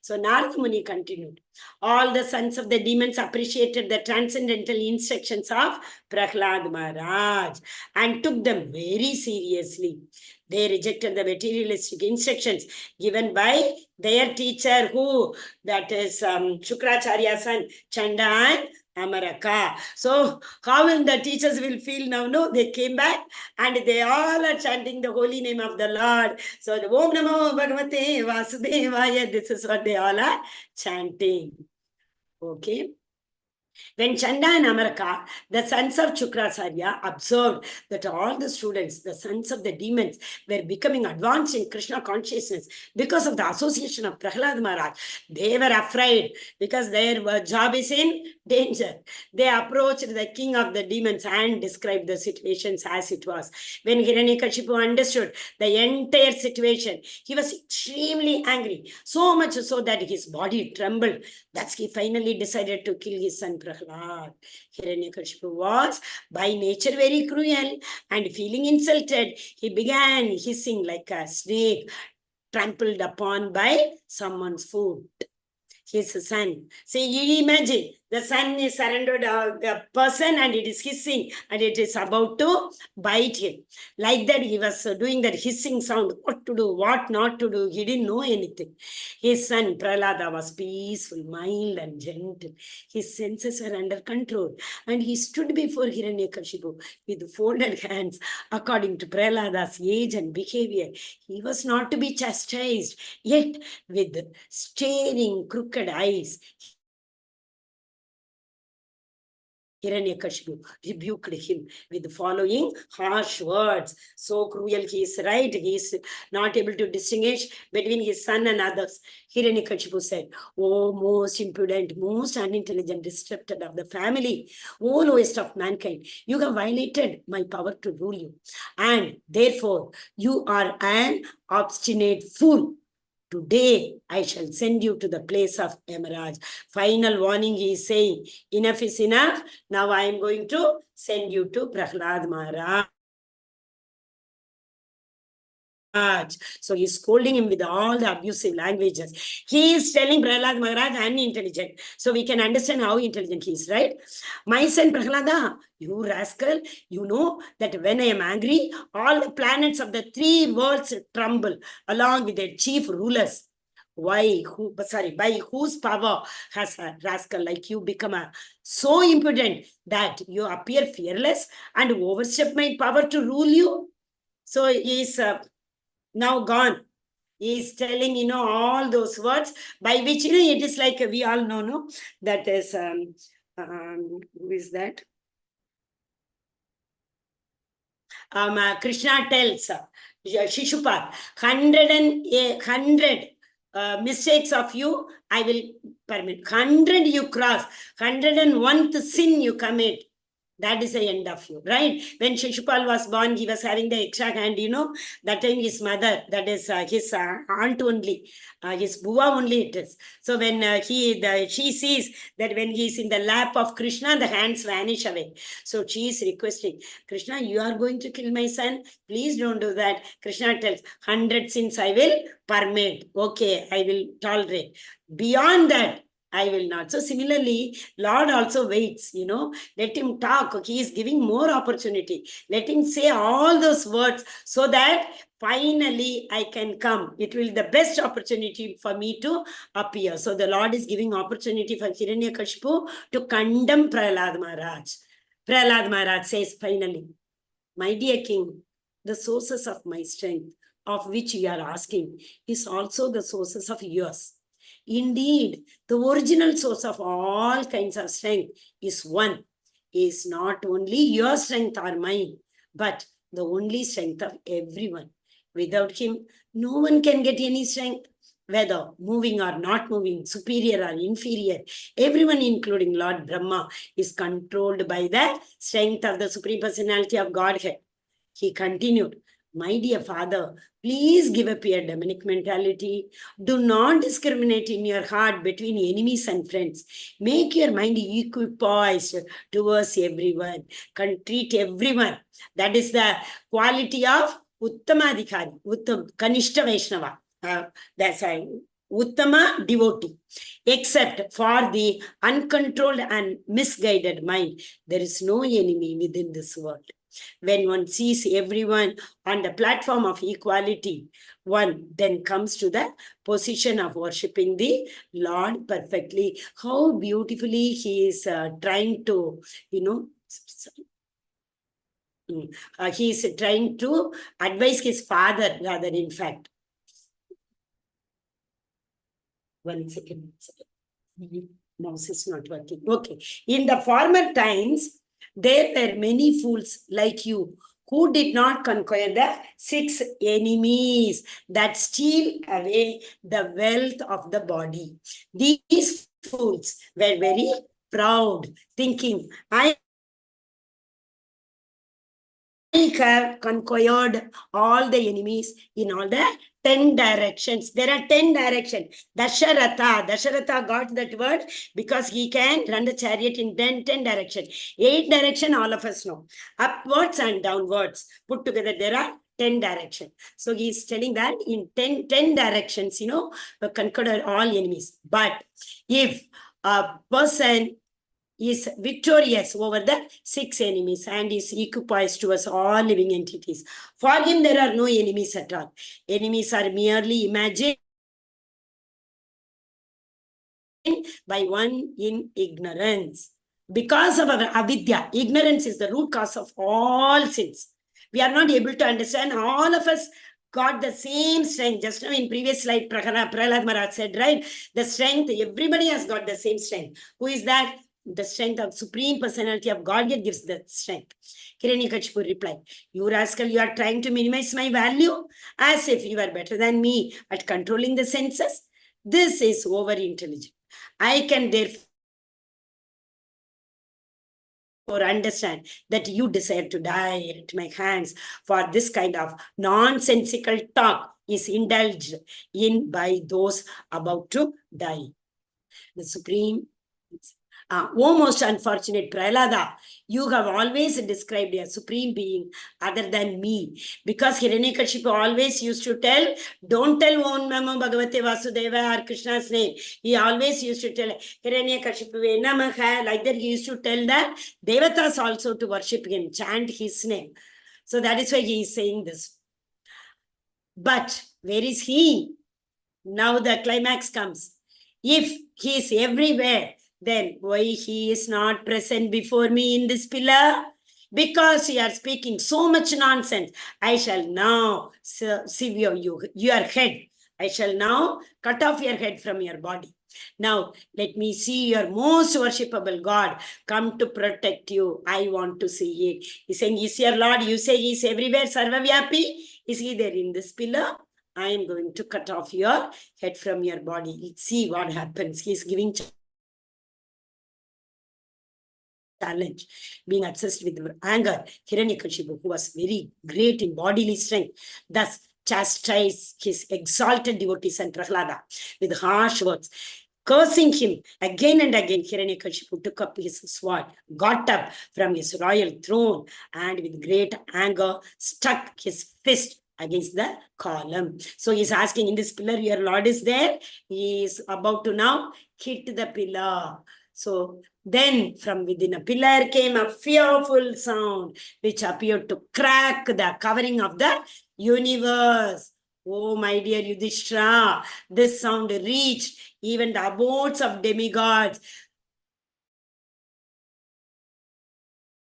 So Narada Muni continued. All the sons of the demons appreciated the transcendental instructions of Prahlad Maharaj and took them very seriously. They rejected the materialistic instructions given by their teacher, who? That is Shukracharya's son, Chanda and Amaraka. So how will the teachers will feel now? No, they came back and they all are chanting the holy name of the Lord. So the Om Namo Bhagavate Vasudevaya, this is what they all are chanting. Okay. When Chanda and Amaraka, the sons of Shukracharya, observed that all the students, the sons of the demons, were becoming advanced in Krishna consciousness because of the association of Prahlad Maharaj, they were afraid because their job is in danger. They approached the king of the demons and described the situations as it was. When Hiranyakashipu understood the entire situation, he was extremely angry, so much so that his body trembled. Thus, he finally decided to kill his son Prahlad. Hiranyakashipu was by nature very cruel, and feeling insulted, he began hissing like a snake trampled upon by someone's foot. His son. See, you imagine the son is surrendered the person and it is hissing and it is about to bite him. Like that, he was doing that hissing sound. What to do, what not to do. He didn't know anything. His son Prahlada was peaceful, mild and gentle. His senses were under control. And he stood before Hiranyakashipu with folded hands. According to Prahlada's age and behavior, he was not to be chastised. Yet, with staring, crooked eyes, Hiranyakashipu rebuked him with the following harsh words. So cruel, he is right. He is not able to distinguish between his son and others. Hiranyakashipu said, "O most impudent, most unintelligent disruptor of the family, O lowest of mankind, you have violated my power to rule you. And therefore, you are an obstinate fool. Today, I shall send you to the place of Yamaraj." Final warning, he is saying, enough is enough. Now I am going to send you to Prahlad Maharaj. So he's scolding him with all the abusive languages. He is telling Prahlad Maharaj unintelligent. So we can understand how intelligent he is, right? My son Prahlada, you rascal, you know that when I am angry, all the planets of the three worlds tremble along with their chief rulers. By whose power has a rascal like you become so impudent that you appear fearless and overstep my power to rule you? So he is now gone. He is telling, all those words by which, it is like we all know, no? That is, who is that? Krishna tells Shishupal, 100 mistakes of you, I will permit. 100 you cross, 101th sin you commit. That is the end of you, right? When Shishupal was born, he was having the extra hand, that time his mother, that is his aunt only, his buva only it is. So when she sees that when he is in the lap of Krishna, the hands vanish away. So she is requesting, Krishna, you are going to kill my son. Please don't do that. Krishna tells, 100 sins I will permit. Okay, I will tolerate. Beyond that, I will not. So similarly, Lord also waits, let him talk. He is giving more opportunity. Let him say all those words so that finally I can come. It will be the best opportunity for me to appear. So the Lord is giving opportunity for Hiranyakashipu to condemn Prahlad Maharaj. Prahlad Maharaj says finally, my dear king, the sources of my strength, of which you are asking, is also the sources of yours. Indeed, the original source of all kinds of strength is one, is not only your strength or mine, but the only strength of everyone. Without him, no one can get any strength, whether moving or not moving, superior or inferior. Everyone, including Lord Brahma, is controlled by the strength of the Supreme Personality of Godhead. He continued, my dear father, please give up your demonic mentality. Do not discriminate in your heart between enemies and friends. Make your mind equipoised towards everyone. Treat everyone. That is the quality of Uttamadhikari, Kanishta Vaishnava. That's a Uttama devotee. Except for the uncontrolled and misguided mind, there is no enemy within this world. When one sees everyone on the platform of equality, one then comes to the position of worshipping the Lord perfectly. How beautifully he is trying to, he is trying to advise his father, rather, in fact. One second. Mouse is not working. Okay. In the former times, there were many fools like you who did not conquer the 6 enemies that steal away the wealth of the body. These fools were very proud, thinking, I have conquered all the enemies in all the 10 directions. There are 10 directions. Dasharatha got that word because he can run the chariot in 10 directions. 8 direction, all of us know. Upwards and downwards. Put together, there are 10 directions. So he is telling that in 10 directions, conquered all enemies. But if a person is victorious over the 6 enemies and is equipoised towards all living entities, for him there are no enemies at all. Enemies are merely imagined by one in ignorance. Because of our avidya, ignorance is the root cause of all sins. We are not able to understand. All of us got the same strength. Just now in previous slide, Prahlad Maharaj said, right? The strength, everybody has got the same strength. Who is that? The strength of Supreme Personality of Godhead gives the strength. Hiranyakashipu replied, you rascal, you are trying to minimize my value as if you are better than me at controlling the senses. This is over-intelligent. I can therefore understand that you desire to die at my hands, for this kind of nonsensical talk is indulged in by those about to die. The Supreme oh, most unfortunate Prahlada, you have always described a supreme being other than me. Because Hiranyakashipu always used to tell, don't tell Om Namo Bhagavate Vasudeva or Krishna's name. He always used to tell Hiranyakashipu Namaha. Like that, he used to tell that Devatas also to worship him, chant his name. So that is why he is saying this. But where is he? Now the climax comes. If he is everywhere, then why he is not present before me in this pillar? Because you are speaking so much nonsense. I shall now sever your head. I shall now cut off your head from your body. Now, let me see your most worshipable God come to protect you. I want to see it. He's saying, is your Lord? You say he is everywhere, Sarvavyapi. Is he there in this pillar? I am going to cut off your head from your body. Let's see what happens. He is giving challenge, being obsessed with anger. Hiranyakashipu, who was very great in bodily strength, thus chastised his exalted devotees and Prahlada with harsh words. Cursing him again and again, Hiranyakashipu took up his sword, got up from his royal throne, and with great anger struck his fist against the column. So he's asking, in this pillar, your Lord is there. He is about to now hit the pillar. So then from within a pillar came a fearful sound, which appeared to crack the covering of the universe. Oh, my dear Yudhishthira, this sound reached even the abodes of demigods,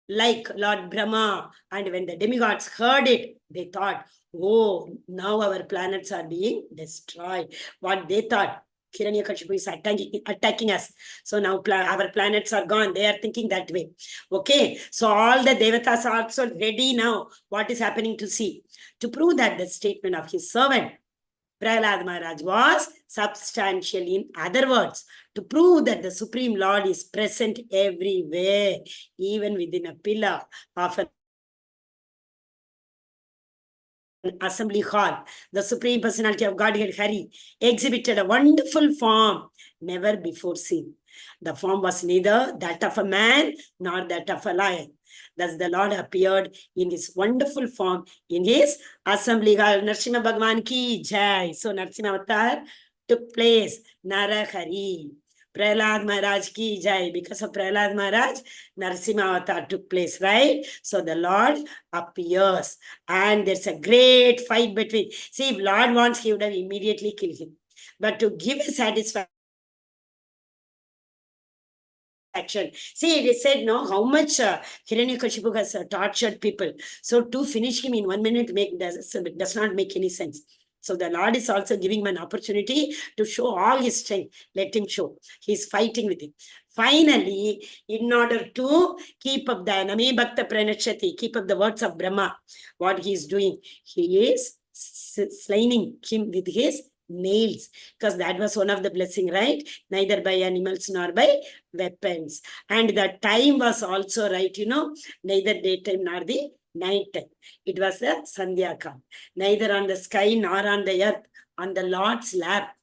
like Lord Brahma. And when the demigods heard it, they thought, oh, now our planets are being destroyed. What they thought, Hiranyakashipu is attacking us. So now our planets are gone. They are thinking that way. Okay. So all the devatas are also ready now. What is happening to see? To prove that the statement of his servant, Prahlad Maharaj, was substantial. In other words, to prove that the Supreme Lord is present everywhere, even within a pillar of an assembly hall, the Supreme Personality of Godhead, Hari, exhibited a wonderful form never before seen. The form was neither that of a man nor that of a lion. Thus the Lord appeared in his wonderful form in his assembly hall. Narasimha Bhagwan ki jai. So Narasimha Avatar took place. Narahari. Prahlad Maharaj ki jai. Because of Prahlad Maharaj, Narasimha Avatar took place, right? So the Lord appears. And there's a great fight between. See, if Lord wants, he would have immediately killed him. But to give a satisfaction, see, it is said, no, how much Hiranyakashipu has tortured people. So to finish him in 1 minute does not make any sense. So the Lord is also giving him an opportunity to show all his strength. Let him show. He's fighting with him. Finally, in order to keep up the Name Bhakta Pranachati, keep up the words of Brahma, what he is doing, he is slaying him with his nails, because that was one of the blessing, right? Neither by animals nor by weapons. And the time was also right, neither daytime nor the night time. It was a Sandhyakal. Neither on the sky nor on the earth, on the Lord's lap.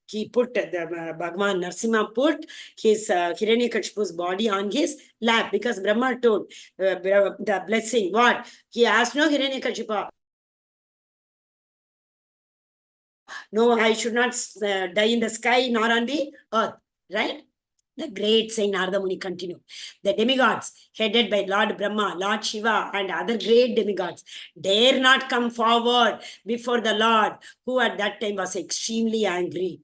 He put the Bhagwan Narasimha put his Hiranyakashipu's body on his lap, because Brahma told the blessing. What? He asked, no, Hiranyakashipu, no, I should not die in the sky nor on the earth, right? The great Saint Narada Muni continued. The demigods, headed by Lord Brahma, Lord Shiva, and other great demigods, dare not come forward before the Lord, who at that time was extremely angry,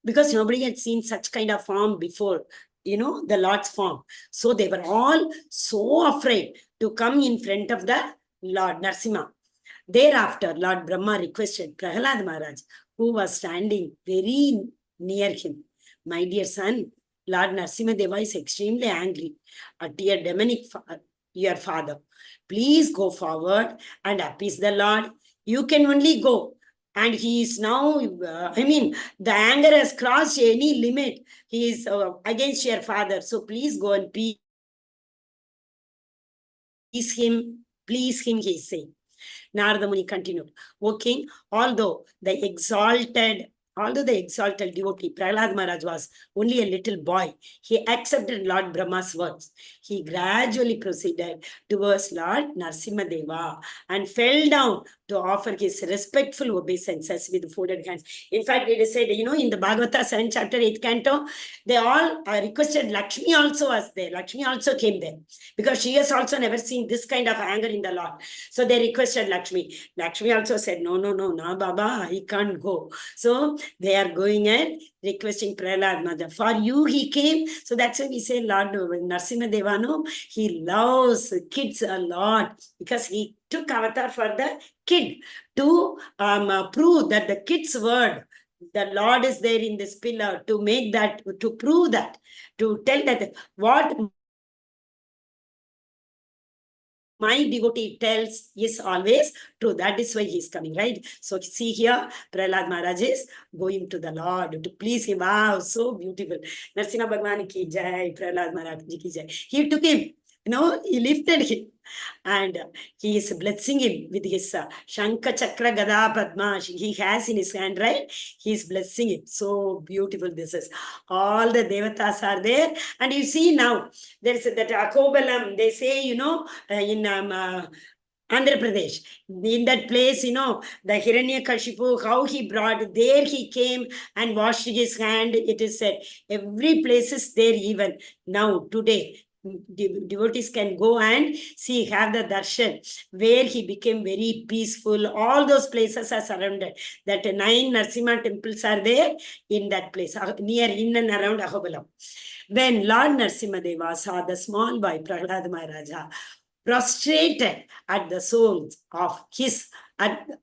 because nobody had seen such kind of form before, the Lord's form. So they were all so afraid to come in front of the Lord Narasimha. Thereafter, Lord Brahma requested Prahlad Maharaj, who was standing very near him, my dear son, Lord Narasimha Deva is extremely angry at your demonic your father. Please go forward and appease the Lord. You can only go. And he is now, the anger has crossed any limit. He is against your father. So please go and please him, he is saying. Narada Muni continued, O king, although the exalted devotee, Prahlad Maharaj was only a little boy, he accepted Lord Brahma's words. He gradually proceeded towards Lord Narasimha Deva and fell down to offer his respectful obeisances with folded hands. In fact, it is said, in the Bhagavata 7th chapter, 8th canto, they all requested. Lakshmi also was there. Lakshmi also came there, because she has also never seen this kind of anger in the Lord. So they requested Lakshmi. Lakshmi also said, no, Baba, he can't go. So they are going and requesting Prahlad Maharaj. For you he came. So that's why we say Lord Narasimha Deva, he loves kids a lot, because he took avatar for the kid to prove that the kid's word, the Lord is there in this pillar, to make that, to prove that, to tell that what my devotee tells is always true. That is why he is coming, right? So see here, Prahlad Maharaj is going to the Lord to please him. Wow, so beautiful. Narasimha Bhagwan ki jai, Prahlad Maharaj ki jai. He took him, he lifted him. And he is blessing him with his Shankha Chakra Gada Padma. He has in his hand, right? He is blessing him. So beautiful this is. All the devatas are there. And you see now, there is that Akobalam, they say, in Andhra Pradesh, in that place, the Hiranyakashipu, how he brought, there he came and washed his hand. It is said, every place is there even now, today. Devotees can go and see, have the darshan, where he became very peaceful. All those places are surrounded. That 9 Narasimha temples are there in that place, near, in and around Ahobalam. When Lord Narasimha Deva saw the small boy Prahlad Maharaja prostrated at the soles of his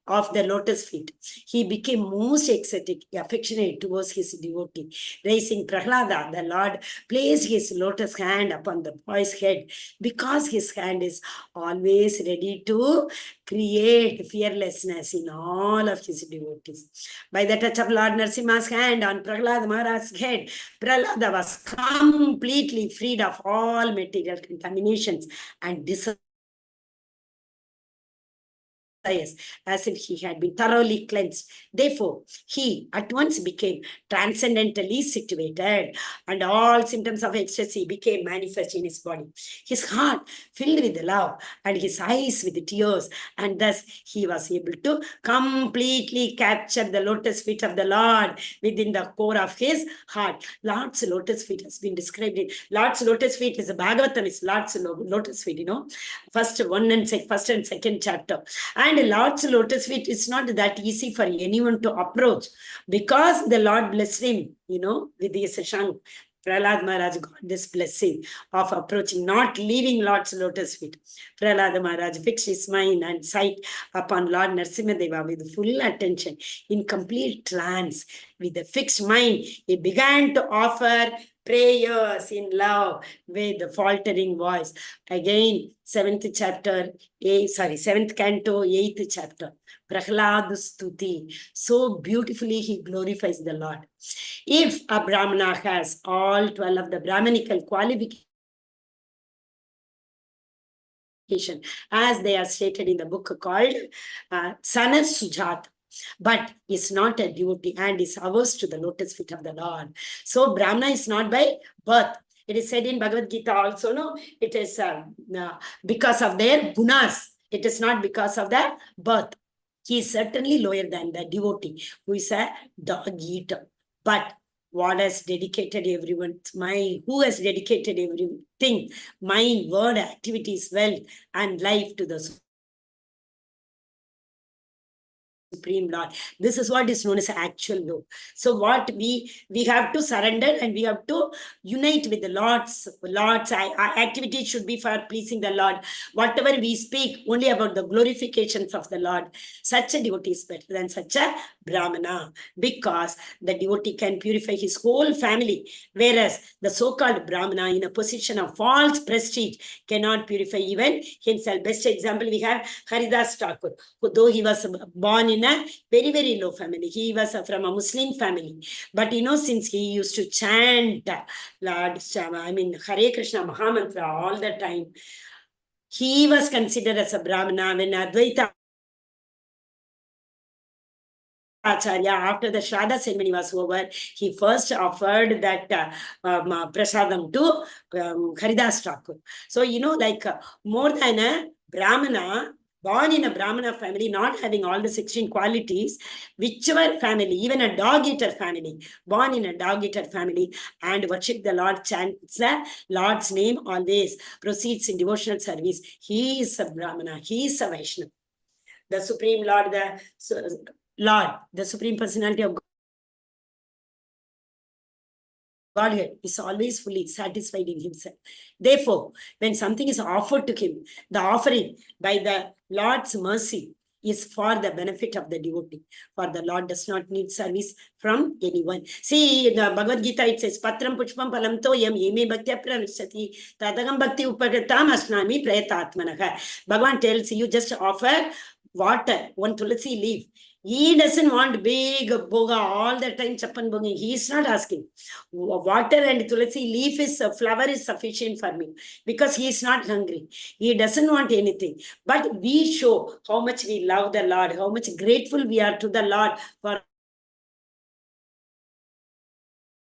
of the lotus feet. He became most ecstatic, affectionate towards his devotee. Raising Prahlada, the Lord placed his lotus hand upon the boy's head because his hand is always ready to create fearlessness in all of his devotees. By the touch of Lord Narasimha's hand on Prahlada Maharaj's head, Prahlada was completely freed of all material contaminations and desires, as if he had been thoroughly cleansed. Therefore, he at once became transcendently situated, and all symptoms of ecstasy became manifest in his body. His heart filled with love, and his eyes with tears, and thus he was able to completely capture the lotus feet of the Lord within the core of his heart. Lord's lotus feet has been described in Lord's lotus feet is a Bhagavatam, is Lord's lotus feet, first and second chapter. And Lord's lotus feet is not that easy for anyone to approach, because the Lord blessed him, with his shank. Prahlad Maharaj got this blessing of approaching, not leaving Lord's lotus feet. Prahlad Maharaj fixed his mind and sight upon Lord Narasimhadeva with full attention, in complete trance. With a fixed mind, he began to offer prayers in love with the faltering voice. Again, seventh canto, 8th chapter. Prahlad Stuti. So beautifully he glorifies the Lord. If a Brahmana has all 12 of the Brahmanical qualifications, as they are stated in the book called Sana Sujata, but is not a devotee and is averse to the lotus feet of the Lord. So Brahmana is not by birth. It is said in Bhagavad Gita also, no? It is because of their gunas. It is not because of their birth. He is certainly lower than the devotee, who is a dog eater. But what has dedicated everyone's mind, who has dedicated everything, mind, word, activities, wealth, and life to the Supreme Lord. This is what is known as actual love. So what we have to surrender, and we have to unite with the Lord's activity should be for pleasing the Lord. Whatever we speak only about the glorifications of the Lord, such a devotee is better than such a Brahmana, because the devotee can purify his whole family, whereas the so-called Brahmana in a position of false prestige cannot purify even himself. Best example we have Haridas Thakur, who though he was born in a very, very low family. He was from a Muslim family. But since he used to chant Hare Krishna Mahamantra all the time, he was considered as a Brahmana. When Advaita Acharya, after the Shraddha ceremony was over, he first offered that prasadam to Haridas Thakur. So, more than a Brahmana, born in a Brahmana family, not having all the 16 qualities, whichever family, even a dog-eater family, born in a dog-eater family and worship the Lord, chants the Lord's name always, proceeds in devotional service, he is a Brahmana, he is a Vaishnava. The Supreme Lord, the Supreme Personality of Godhead is always fully satisfied in himself. Therefore, when something is offered to him, the offering by the Lord's mercy is for the benefit of the devotee. For the Lord does not need service from anyone. See, in the Bhagavad Gita, it says, Patram Pushpam Palam Toyam Yeme Bhaktya Pranashati Tadagam Bhakti Upagatam Asnami Prayatatmanaha. Bhagavan tells you, just offer water, one tulasi leaf. He doesn't want big boga all the time, chapan bogi. He is not asking. Water and tulasi leaf is flower is sufficient for me, because he is not hungry. He doesn't want anything. But we show how much we love the Lord, how much grateful we are to the Lord for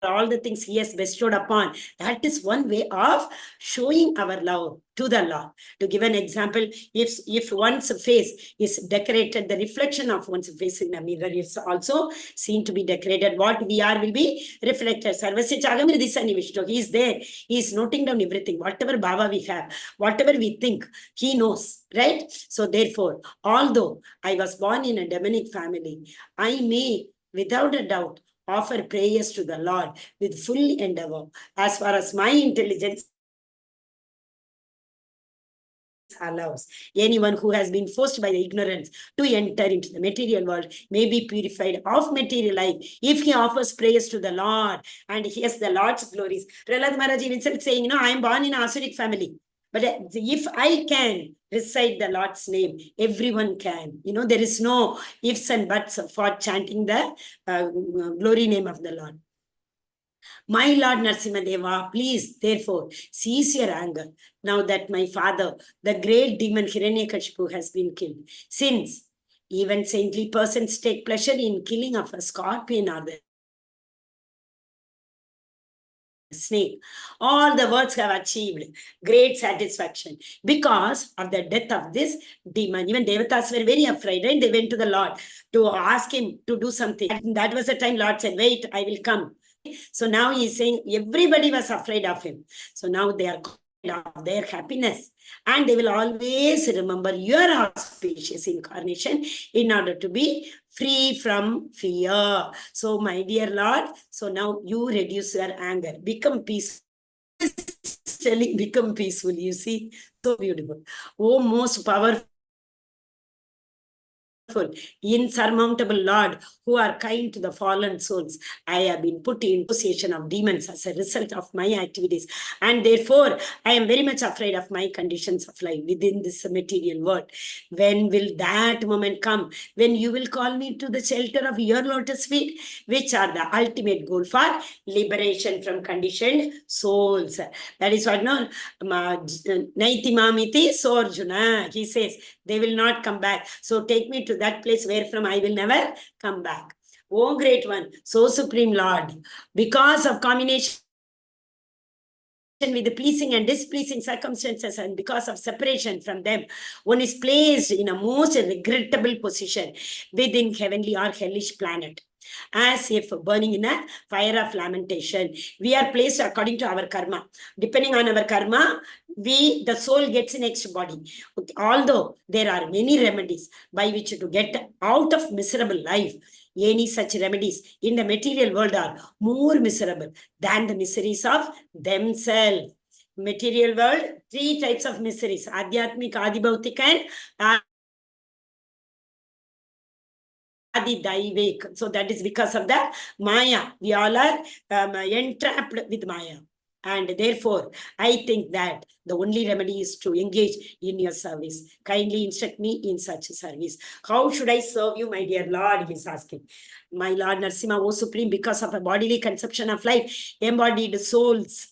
all the things he has bestowed upon. That is one way of showing our love to the Lord. To give an example, if one's face is decorated, the reflection of one's face in a mirror is also seen to be decorated. What we are will be reflected. He is there. He is noting down everything. Whatever bhava we have, whatever we think, he knows, right? So therefore, although I was born in a demonic family, I may, without a doubt, offer prayers to the Lord with full endeavor, as far as my intelligence allows. Anyone who has been forced by the ignorance to enter into the material world may be purified of material life if he offers praise to the Lord and hears the Lord's glories. Prahlad Maharaj even said, saying, I am born in an Asuric family. But if I can recite the Lord's name, everyone can. There is no ifs and buts for chanting the glory name of the Lord. My Lord Narasimhadeva, please, therefore, cease your anger now that my father, the great demon Hiranyakashipu, has been killed. Since even saintly persons take pleasure in killing of a scorpion or the snake, all the words have achieved great satisfaction because of the death of this demon. Even Devatas were very afraid, right? They went to the Lord to ask him to do something. And that was the time Lord said, wait, I will come. So now he is saying everybody was afraid of him. So now they are of their happiness and they will always remember your auspicious incarnation in order to be free from fear. So my dear Lord, so now you reduce your anger, become peaceful. Telling become peaceful, you see, so beautiful. Oh, most powerful, insurmountable Lord, who are kind to the fallen souls, I have been put in association of demons as a result of my activities, and therefore I am very much afraid of my conditions of life within this material world. When will that moment come when you will call me to the shelter of your lotus feet, which are the ultimate goal for liberation from conditioned souls? That is what Naiti Mamiti Sorjuna, he says, they will not come back. So take me to that place where from I will never come back. Oh, great one, so supreme Lord, because of combination with the pleasing and displeasing circumstances and because of separation from them, one is placed in a most regrettable position within heavenly or hellish planet, as if burning in a fire of lamentation. We are placed according to our karma. Depending on our karma, the soul gets next body. Although there are many remedies by which to get out of miserable life, any such remedies in the material world are more miserable than the miseries of themselves. Material world, 3 types of miseries: Adhyatmik, Adibhautik, and Adi-daivik. So that is because of the Maya. We all are entrapped with Maya. And therefore, I think that the only remedy is to engage in your service. Kindly instruct me in such a service. How should I serve you, my dear Lord? He is asking. My Lord Narasimha, O Supreme, because of a bodily conception of life, embodied souls,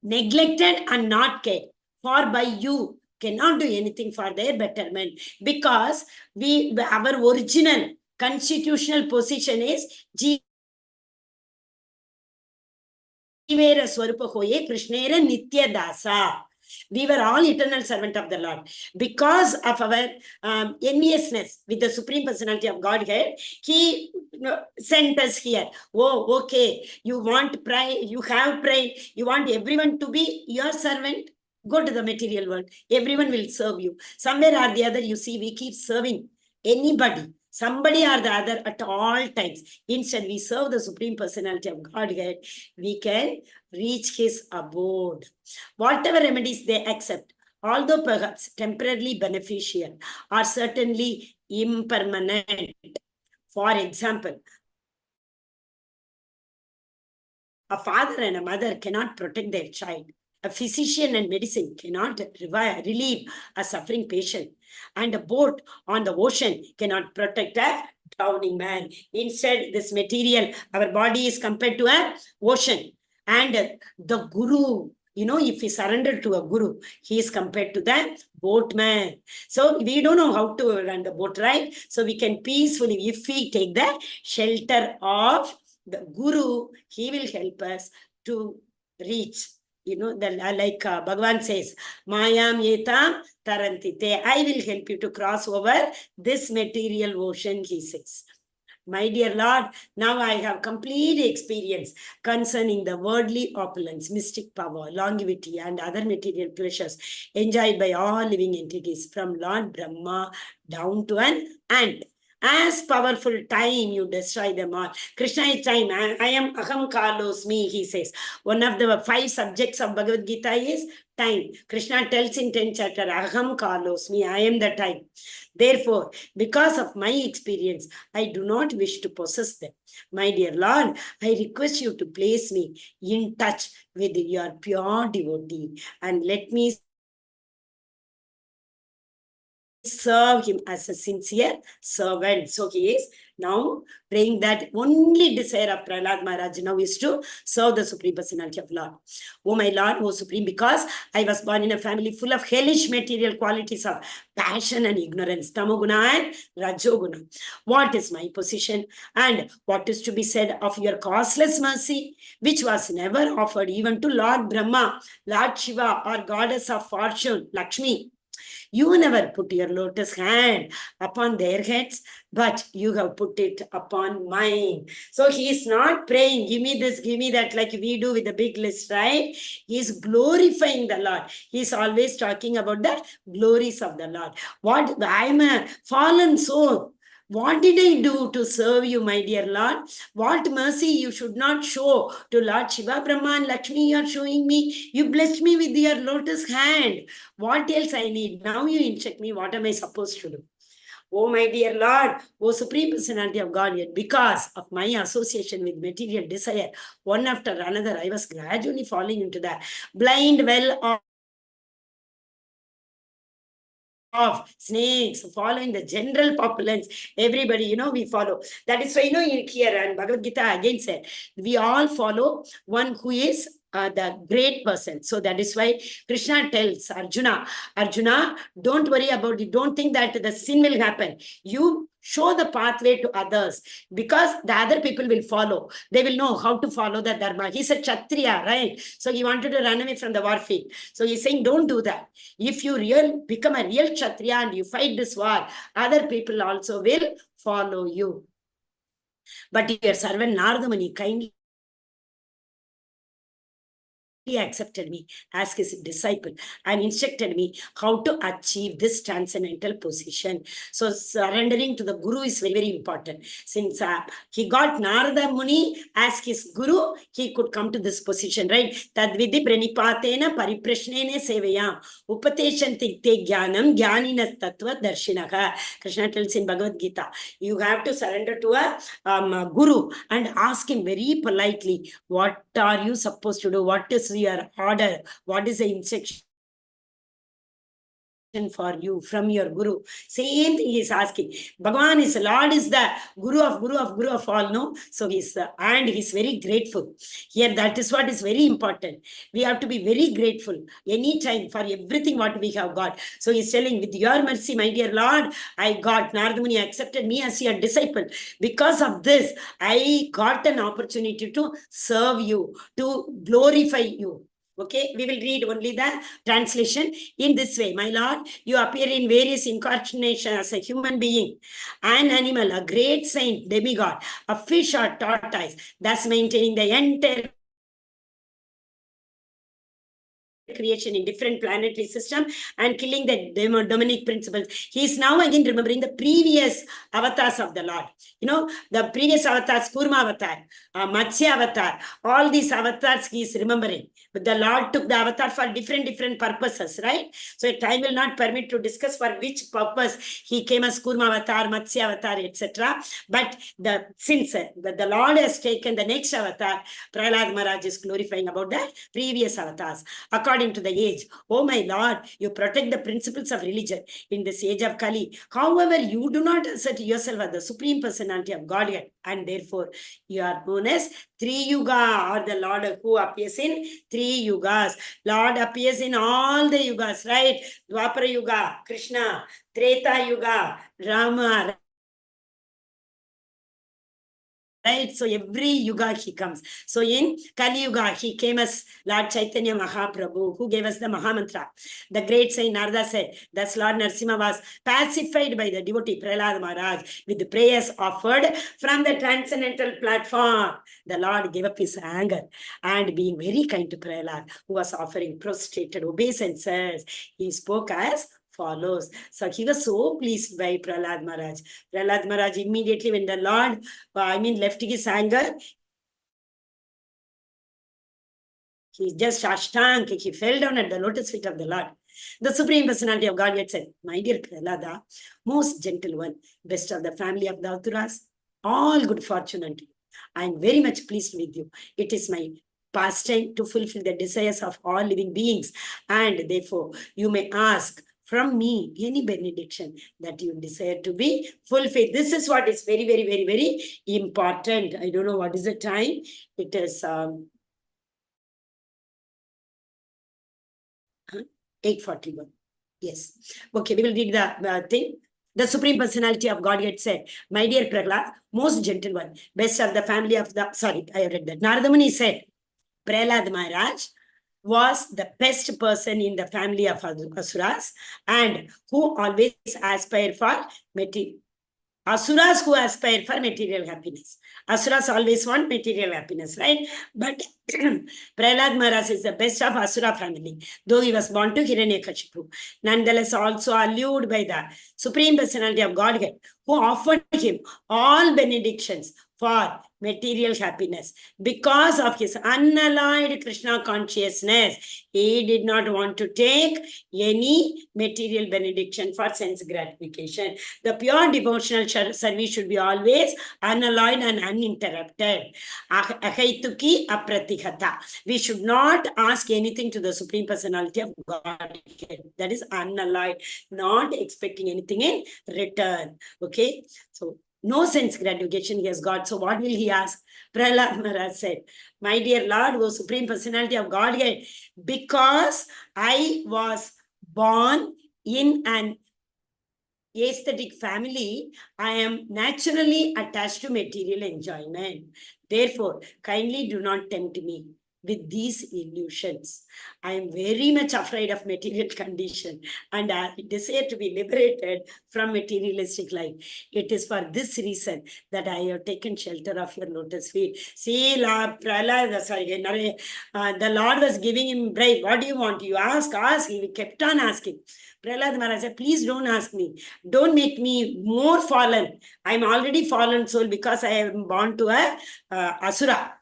neglected and not cared for by you, cannot do anything for their betterment, because our original constitutional position is Jivera Swarupa Hoye Krishnera Nitya Dasa. We were all eternal servant of the Lord. Because of our enviousness with the Supreme Personality of Godhead, He sent us here. Oh, okay, you want pride, you have pride, you want everyone to be your servant, go to the material world. Everyone will serve you. Somewhere or the other, you see, we keep serving anybody, somebody or the other at all times. Instead, we serve the Supreme Personality of Godhead. We can reach His abode. Whatever remedies they accept, although perhaps temporarily beneficial, are certainly impermanent. For example, a father and a mother cannot protect their child. A physician and medicine cannot relieve a suffering patient. And a boat on the ocean cannot protect a drowning man. Instead, this material, our body is compared to an ocean. And the guru, if we surrender to a guru, he is compared to the boatman. So we don't know how to run the boat, right? So we can peacefully, if we take the shelter of the guru, he will help us to reach. Like Bhagavan says, Mayam Yetam Tarantite. I will help you to cross over this material ocean, he says. My dear Lord, now I have complete experience concerning the worldly opulence, mystic power, longevity, and other material pleasures enjoyed by all living entities, from Lord Brahma down to an ant. as powerful time, you destroy them all. Krishna is time. I am aham kalosmi, he says. One of the 5 subjects of Bhagavad Gita is time. Krishna tells in 10th chapter, aham kalosmi, I am the time. Therefore, because of my experience, I do not wish to possess them. My dear Lord, I request you to place me in touch with your pure devotee and let me serve him as a sincere servant. So he is now praying that only desire of Prahlad Maharaj now is to serve the Supreme Personality of Lord. Oh my Lord, oh Supreme, because I was born in a family full of hellish material qualities of passion and ignorance, Tamoguna and Rajoguna. What is my position and what is to be said of your causeless mercy, which was never offered even to Lord Brahma, Lord Shiva, or Goddess of Fortune, Lakshmi? You never put your lotus hand upon their heads, but you have put it upon mine. So he is not praying, give me this, give me that, like we do with the big list, right? He is glorifying the Lord. He is always talking about the glories of the Lord. What? I am a fallen soul. What did I do to serve you, my dear Lord? What mercy you should not show to Lord Shiva, Brahma and Lakshmi you are showing me. You blessed me with your lotus hand. What else I need? Now you instruct me. What am I supposed to do? Oh, my dear Lord, oh Supreme Personality of Godhead, because of my association with material desire, one after another, I was gradually falling into the blind well of snakes, following the general populace. Everybody, we follow. That is why, here, and Bhagavad Gita again said, we all follow one who is the great person. So that is why Krishna tells Arjuna, don't worry about it. Don't think that the sin will happen. You show the pathway to others because the other people will follow. They will know how to follow the dharma. He's a Kshatriya, right? So he wanted to run away from the war field. So he's saying, don't do that. If you become a real Kshatriya and you fight this war, other people also will follow you. But your servant Narada Muni kindly accepted me as his disciple and instructed me how to achieve this transcendental position. So surrendering to the Guru is very, very important. Since he got Narada Muni as his Guru, he could come to this position, right? Tadvidi pranipatena pariprashnene sevaya upateshanti te jnanam jnanina tattva darshinaha. Krishna tells in Bhagavad Gita, you have to surrender to a Guru and ask him very politely, what are you supposed to do? What is your order? What is the instruction for you from your Guru? Same thing he is asking. Bhagavan is Lord, is the Guru of all, no? So he's and he's very grateful. Here, that is what is very important. We have to be very grateful anytime for everything what we have got. So he's telling, with your mercy, my dear Lord, I got Narada Muni accepted me as your disciple. Because of this, I got an opportunity to serve you, to glorify you. Okay, we will read only the translation in this way. My Lord, you appear in various incarnations as a human being, an animal, a great saint, demigod, a fish or tortoise, thus maintaining the entire creation in different planetary system and killing the demonic principles. He is now again remembering the previous avatars of the Lord. The previous avatars, Kurma avatar, Matsya avatar, all these avatars he is remembering. But the Lord took the avatar for different purposes, right? So time will not permit to discuss for which purpose he came as Kurma avatar, Matsya avatar, etc. But since the Lord has taken the next avatar, Prahlad Maharaj is glorifying about the previous avatars. According to the age, oh my Lord, you protect the principles of religion in this age of Kali. However, you do not assert yourself as the Supreme Personality of Godhead, and therefore you are known as Tri-Yuga, or the Lord who appears in 3 yugas. Lord appears in all the yugas, right? Dwapara Yuga, Krishna, Treta Yuga, Rama, right? So every yuga he comes. So in Kali Yuga, he came as Lord Chaitanya Mahaprabhu, who gave us the Mahamantra. The great saint Narada said, thus Lord Narasimha was pacified by the devotee Prahlad Maharaj with the prayers offered from the transcendental platform. The Lord gave up his anger and being very kind to Prahlad, who was offering prostrated obeisances, he spoke as follows. So he was so pleased by Prahlad Maharaj. Prahlad Maharaj immediately when the Lord, left his anger, he just ashtang, he fell down at the lotus feet of the Lord. The Supreme Personality of Godhead said, my dear Prahlada, most gentle one, best of the family of the Asuras, all good fortune unto you. I am very much pleased with you. It is my pastime to fulfill the desires of all living beings. And therefore, you may ask from me any benediction that you desire to be fulfilled. This is what is very, very, very, very important. I don't know what is the time. It is 8:41. Yes. Okay, we will read the thing. The Supreme Personality of Godhead said, my dear Prahlad, most gentle one, best of the family of the... Sorry, I read that. Narada Muni said, Prahlad Maharaj was the best person in the family of Asuras and who always aspired for material. Asuras who aspire for material happiness. Asuras always want material happiness, right? But Prahlad Maharaj is the best of Asura family, though he was born to Hiranyakashipu. Nonetheless, also allured by the Supreme Personality of Godhead, who offered him all benedictions for material happiness. Because of his unalloyed Krishna consciousness, he did not want to take any material benediction for sense gratification. The pure devotional service should be always unalloyed and uninterrupted. Ahaituki apratihata. We should not ask anything to the Supreme Personality of God. That is unalloyed, not expecting anything in return. Okay, so no sense gratification he has got. So what will he ask? Prahlad Maharaj said, my dear Lord, O Supreme Personality of Godhead, because I was born in an aesthetic family, I am naturally attached to material enjoyment. Therefore, kindly do not tempt me with these illusions. I am very much afraid of material condition and I desire to be liberated from materialistic life. It is for this reason that I have taken shelter of your lotus feet. See, the Lord was giving him bribe. What do you want? You ask. He kept on asking. Prahlad Maharaj said, please don't ask me. Don't make me more fallen. I'm already fallen soul because I am born to a Asura.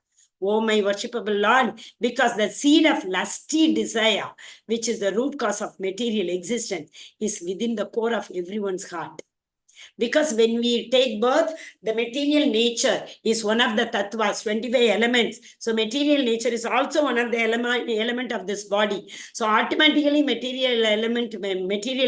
Oh, my worshipable Lord, because the seed of lusty desire, which is the root cause of material existence, is within the core of everyone's heart. Because when we take birth, the material nature is one of the tattvas, 25 elements. So material nature is also one of the element of this body. So automatically material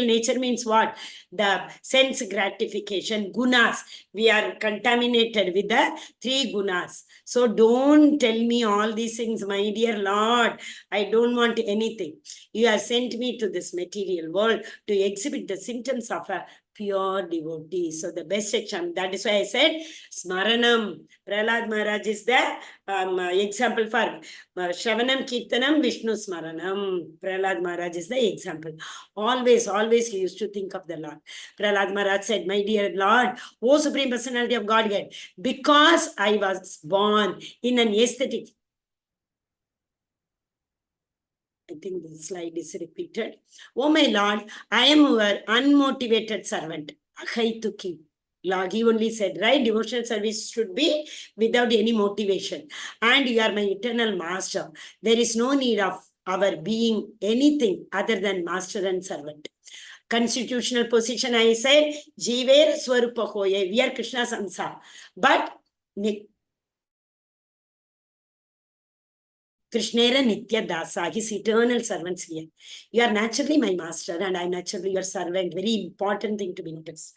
nature means what? The sense gratification, gunas. We are contaminated with the 3 gunas. So don't tell me all these things, my dear Lord. I don't want anything. You have sent me to this material world to exhibit the symptoms of a pure devotee. So the best section, that is why I said Smaranam. Prahlad Maharaj is the example for Shravanam Kirtanam Vishnu Smaranam. Prahlad Maharaj is the example. Always he used to think of the Lord. Prahlad Maharaj said, my dear Lord, O Supreme Personality of Godhead, because I was born in an aesthetic, I think the slide is repeated. Oh my Lord, I am your unmotivated servant. Ahaituki. Lord, he only said, right? Devotional service should be without any motivation. And you are my eternal master. There is no need of our being anything other than master and servant. Constitutional position, I said, Jiver Swarupa Hoye. We are Krishna Samsa. But Krishnera Nitya Dasa, his eternal servants here. You are naturally my master and I'm naturally your servant. Very important thing to be noticed.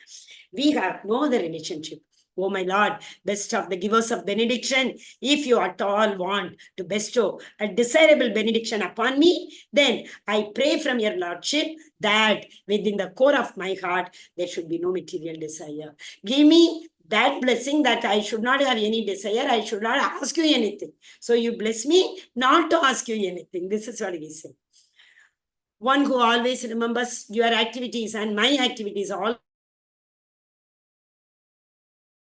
We have no other relationship. Oh my Lord, best of the givers of benediction, if you at all want to bestow a desirable benediction upon me, then I pray from your Lordship that within the core of my heart, there should be no material desire. Give me that blessing that I should not have any desire, I should not ask you anything. So you bless me not to ask you anything. This is what we say. One who always remembers your activities and my activities, all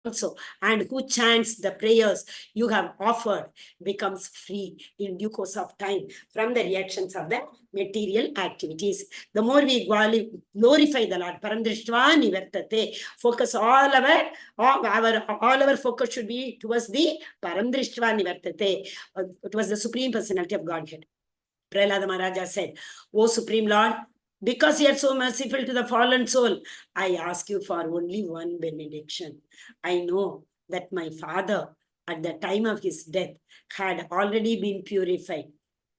also, and who chants the prayers you have offered becomes free in due course of time from the reactions of the material activities. The more we glorify the Lord, paramdrishtva nivartate, focus all our focus should be towards the paramdrishtva nivartate. It was the Supreme Personality of Godhead. Prahlada Maharaja said, "O Supreme Lord, because you are so merciful to the fallen soul, I ask you for only one benediction. I know that my father, at the time of his death, had already been purified."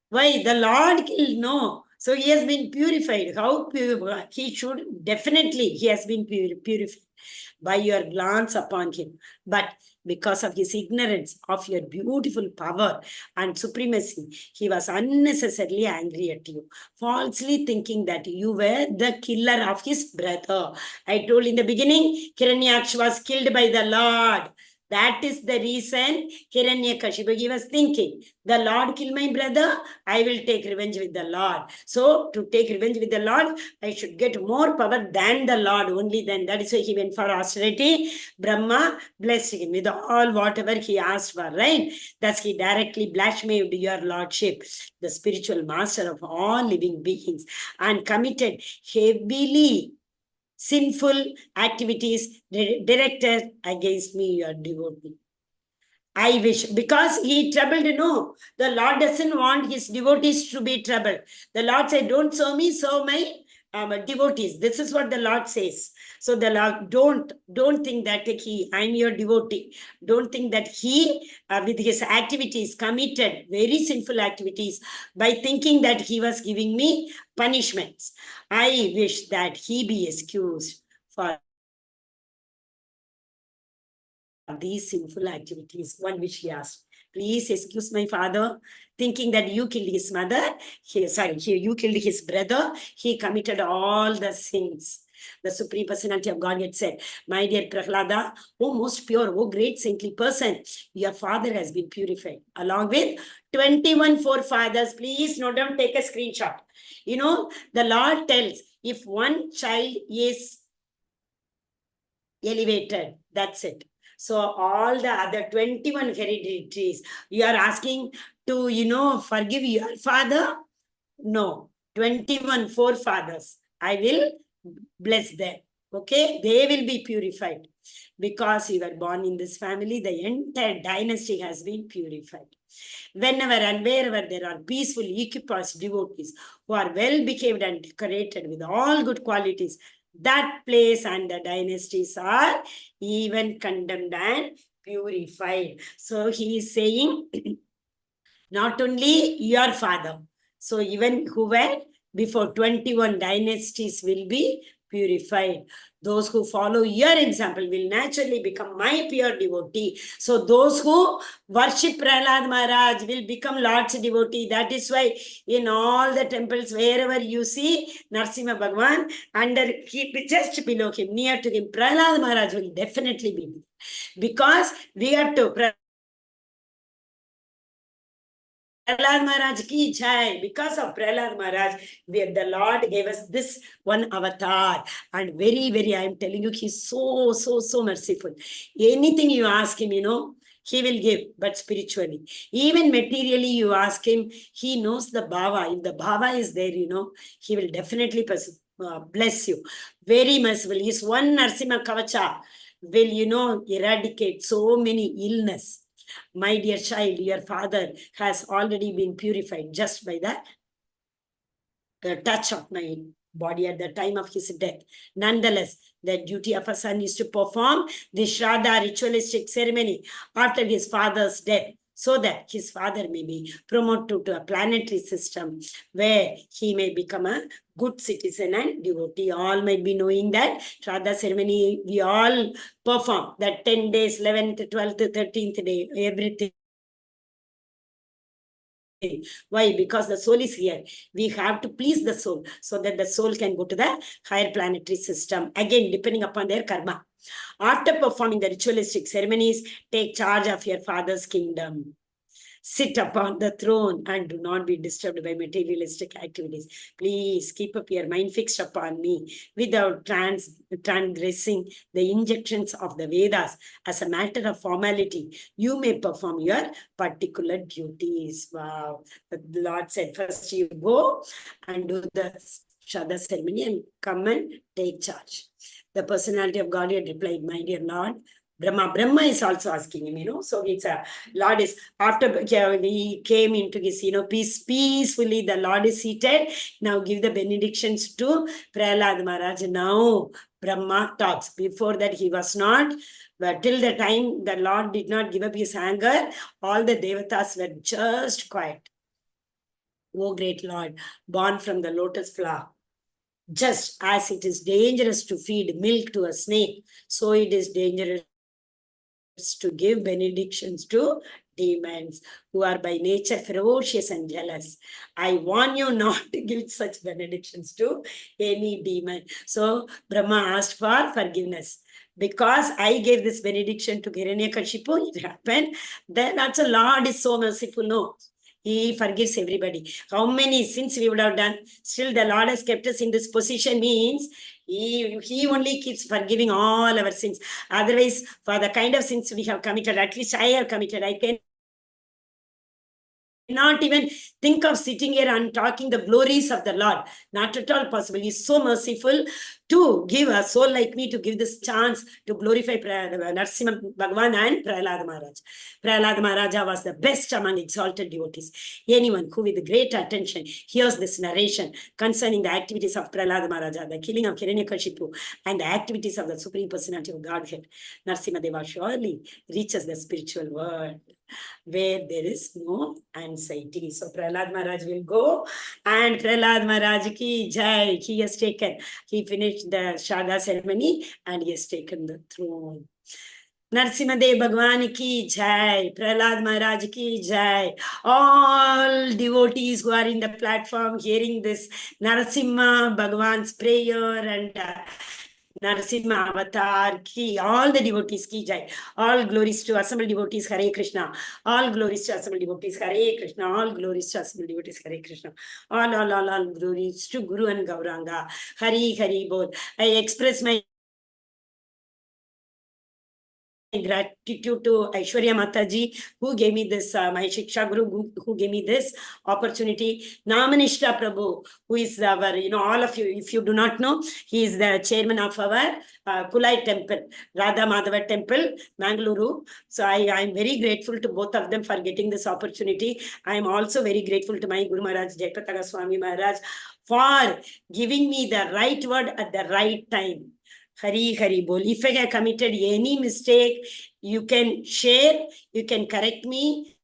Why? The Lord killed? No. So he has been purified. How pure? He should definitely, he has been purified by your glance upon him. But because of his ignorance of your beautiful power and supremacy, he was unnecessarily angry at you, falsely thinking that you were the killer of his brother. I told in the beginning, Hiranyaksha was killed by the Lord. That is the reason Hiranyakashipu, he was thinking, the Lord killed my brother, I will take revenge with the Lord. So to take revenge with the Lord, I should get more power than the Lord, only then. That is why he went for austerity. Brahma blessed him with all whatever he asked for, right? Thus he directly blasphemed your lordship, the spiritual master of all living beings, and committed heavily sinful activities directed against me, your devotee. I wish, because he troubled, no, the Lord doesn't want his devotees to be troubled. The Lord said, don't serve me, serve my devotees. This is what the Lord says. So the Lord, don't think that I'm your devotee. Don't think that he, with his activities, committed very sinful activities by thinking that he was giving me punishments. I wish that he be excused for these sinful activities. One which he asked, please excuse my father, thinking that you killed his mother. You killed his brother. He committed all the sins. The Supreme Personality of Godhead said, my dear Prahlada, oh most pure, oh great saintly person, your father has been purified along with 21 forefathers. Please note down, take a screenshot. You know, the Lord tells, if one child is elevated, that's it. So all the other 21 hereditaries, you are asking to, forgive your father? No. 21 forefathers, I will bless them. Okay? They will be purified. Because you were born in this family, the entire dynasty has been purified. Whenever and wherever there are peaceful, equipoised devotees who are well behaved and decorated with all good qualities, that place and the dynasties are even condemned and purified. So he is saying, not only your father, so even who were before 21 dynasties will be purified. Those who follow your example will naturally become my pure devotee. So those who worship Prahlad Maharaj will become Lord's devotee. That is why in all the temples, wherever you see Narsimha Bhagwan, just below him, near to him, Prahlad Maharaj will definitely be. Because we have to... Prahlad Maharaj ki jai. Because of Prahlad Maharaj, the Lord gave us this one avatar. And very, very, I am telling you, he's so, so, so merciful. Anything you ask him, he will give, but spiritually. Even materially, you ask him, he knows the bhava. If the bhava is there, he will definitely bless you. Very merciful. His one Narsimha Kavacha will, eradicate so many illness. My dear child, your father has already been purified just by the touch of my body at the time of his death. Nonetheless, the duty of a son is to perform the Shraddha ritualistic ceremony after his father's death, so that his father may be promoted to a planetary system where he may become a good citizen and devotee. All might be knowing that Shraddha ceremony we all perform, that 10 days, 11th, 12th, 13th day, everything. Why? Because the soul is here. We have to please the soul so that the soul can go to the higher planetary system. Again, depending upon their karma. After performing the ritualistic ceremonies, take charge of your father's kingdom. Sit upon the throne and do not be disturbed by materialistic activities. Please keep up your mind fixed upon me without transgressing the injunctions of the Vedas. As a matter of formality, you may perform your particular duties. Wow. The Lord said, first you go and do the Shraddha ceremony and come and take charge. The personality of God had replied, my dear Lord, Brahma is also asking him, so it's a Lord is, after we came into his, peacefully, the Lord is seated. Now give the benedictions to Prahlad Maharaj. Now Brahma talks. Before that he was not, but till the time the Lord did not give up his anger, all the devatas were just quiet. O great Lord, born from the lotus flower, just as it is dangerous to feed milk to a snake, so it is dangerous to give benedictions to demons who are by nature ferocious and jealous. I warn you not to give such benedictions to any demon. So Brahma asked for forgiveness. Because I gave this benediction to Hiranyakashipu, it happened. Then also Lord is so merciful. No, he forgives everybody. How many sins we would have done? Still the Lord has kept us in this position, means he only keeps forgiving all our sins. Otherwise, for the kind of sins we have committed, at least I have committed, I can not even think of sitting here and talking the glories of the Lord. Not at all possible. He is so merciful to give a soul like me to give this chance to glorify Narasimha Bhagavan and Prahlad Maharaj. Prahlad Maharaja was the best among exalted devotees. Anyone who with great attention hears this narration concerning the activities of Prahlad Maharaja, the killing of Hiranyakashipu, and the activities of the Supreme Personality of Godhead, Narasimha Deva surely reaches the spiritual world where there is no anxiety. So Prahlad Maharaj will go, and Prahlad Maharaj ki jai, he has taken, he finished the Shraddha ceremony and he has taken the throne. Narasimhadev Bhagwan ki jai, Prahlad Maharaj ki jai. All devotees who are in the platform hearing this Narasimha Bhagwan's prayer and Narasimha Avatar ki, all the devotees ki jai. All glories to assembled devotees, Hare Krishna. All glories to assembled devotees, Hare Krishna. All glories to assembled devotees, Hare Krishna. All glories to Guru and Gauranga. Hari Hari Bol. I express my gratitude to Aishwarya Mataji, who gave me this, my Shiksha Guru, who gave me this opportunity. Namanishta Prabhu, who is our, all of you, if you do not know, he is the chairman of our Kulai temple, Radha Madhava temple, Mangalore. So I am very grateful to both of them for getting this opportunity. I am also very grateful to my Guru Maharaj, Jayapataka Swami Maharaj, for giving me the right word at the right time. Hari Hari Bol. If I have committed any mistake, you can share, you can correct me.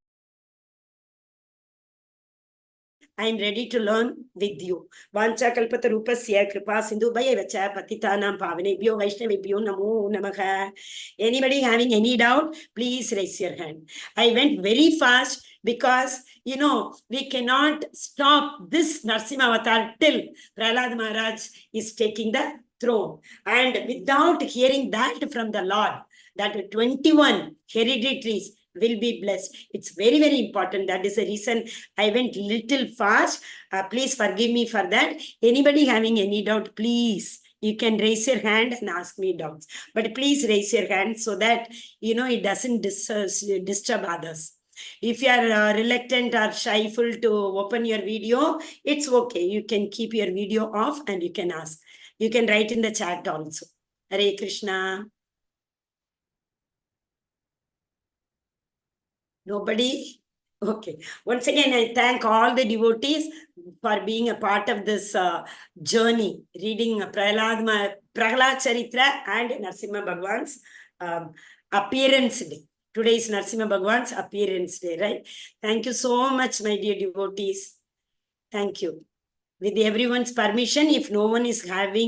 I am ready to learn with you. Vancha kalpata rupasya kripa sindhu bhayavacha patitanam pavanebhyo vaishnavebhyo namo namaha. Anybody having any doubt, please raise your hand. I went very fast because, we cannot stop this Narasimha Avatar till Prahlad Maharaj is taking the throne. And without hearing that from the Lord, that 21 hereditaries will be blessed. It's very, very important. That is the reason I went little fast. Please forgive me for that. Anybody having any doubt, please, you can raise your hand and ask me doubts. But please raise your hand so that, it doesn't disturb others. If you are reluctant or shyful to open your video, it's okay. You can keep your video off and you can ask. You can write in the chat also. Hare Krishna. Nobody? Okay. Once again, I thank all the devotees for being a part of this journey, reading Prahlad Charitra and Narasimha Bhagwan's appearance day. Today is Narasimha Bhagwan's appearance day, right? Thank you so much, my dear devotees. Thank you. With everyone's permission, if no one is having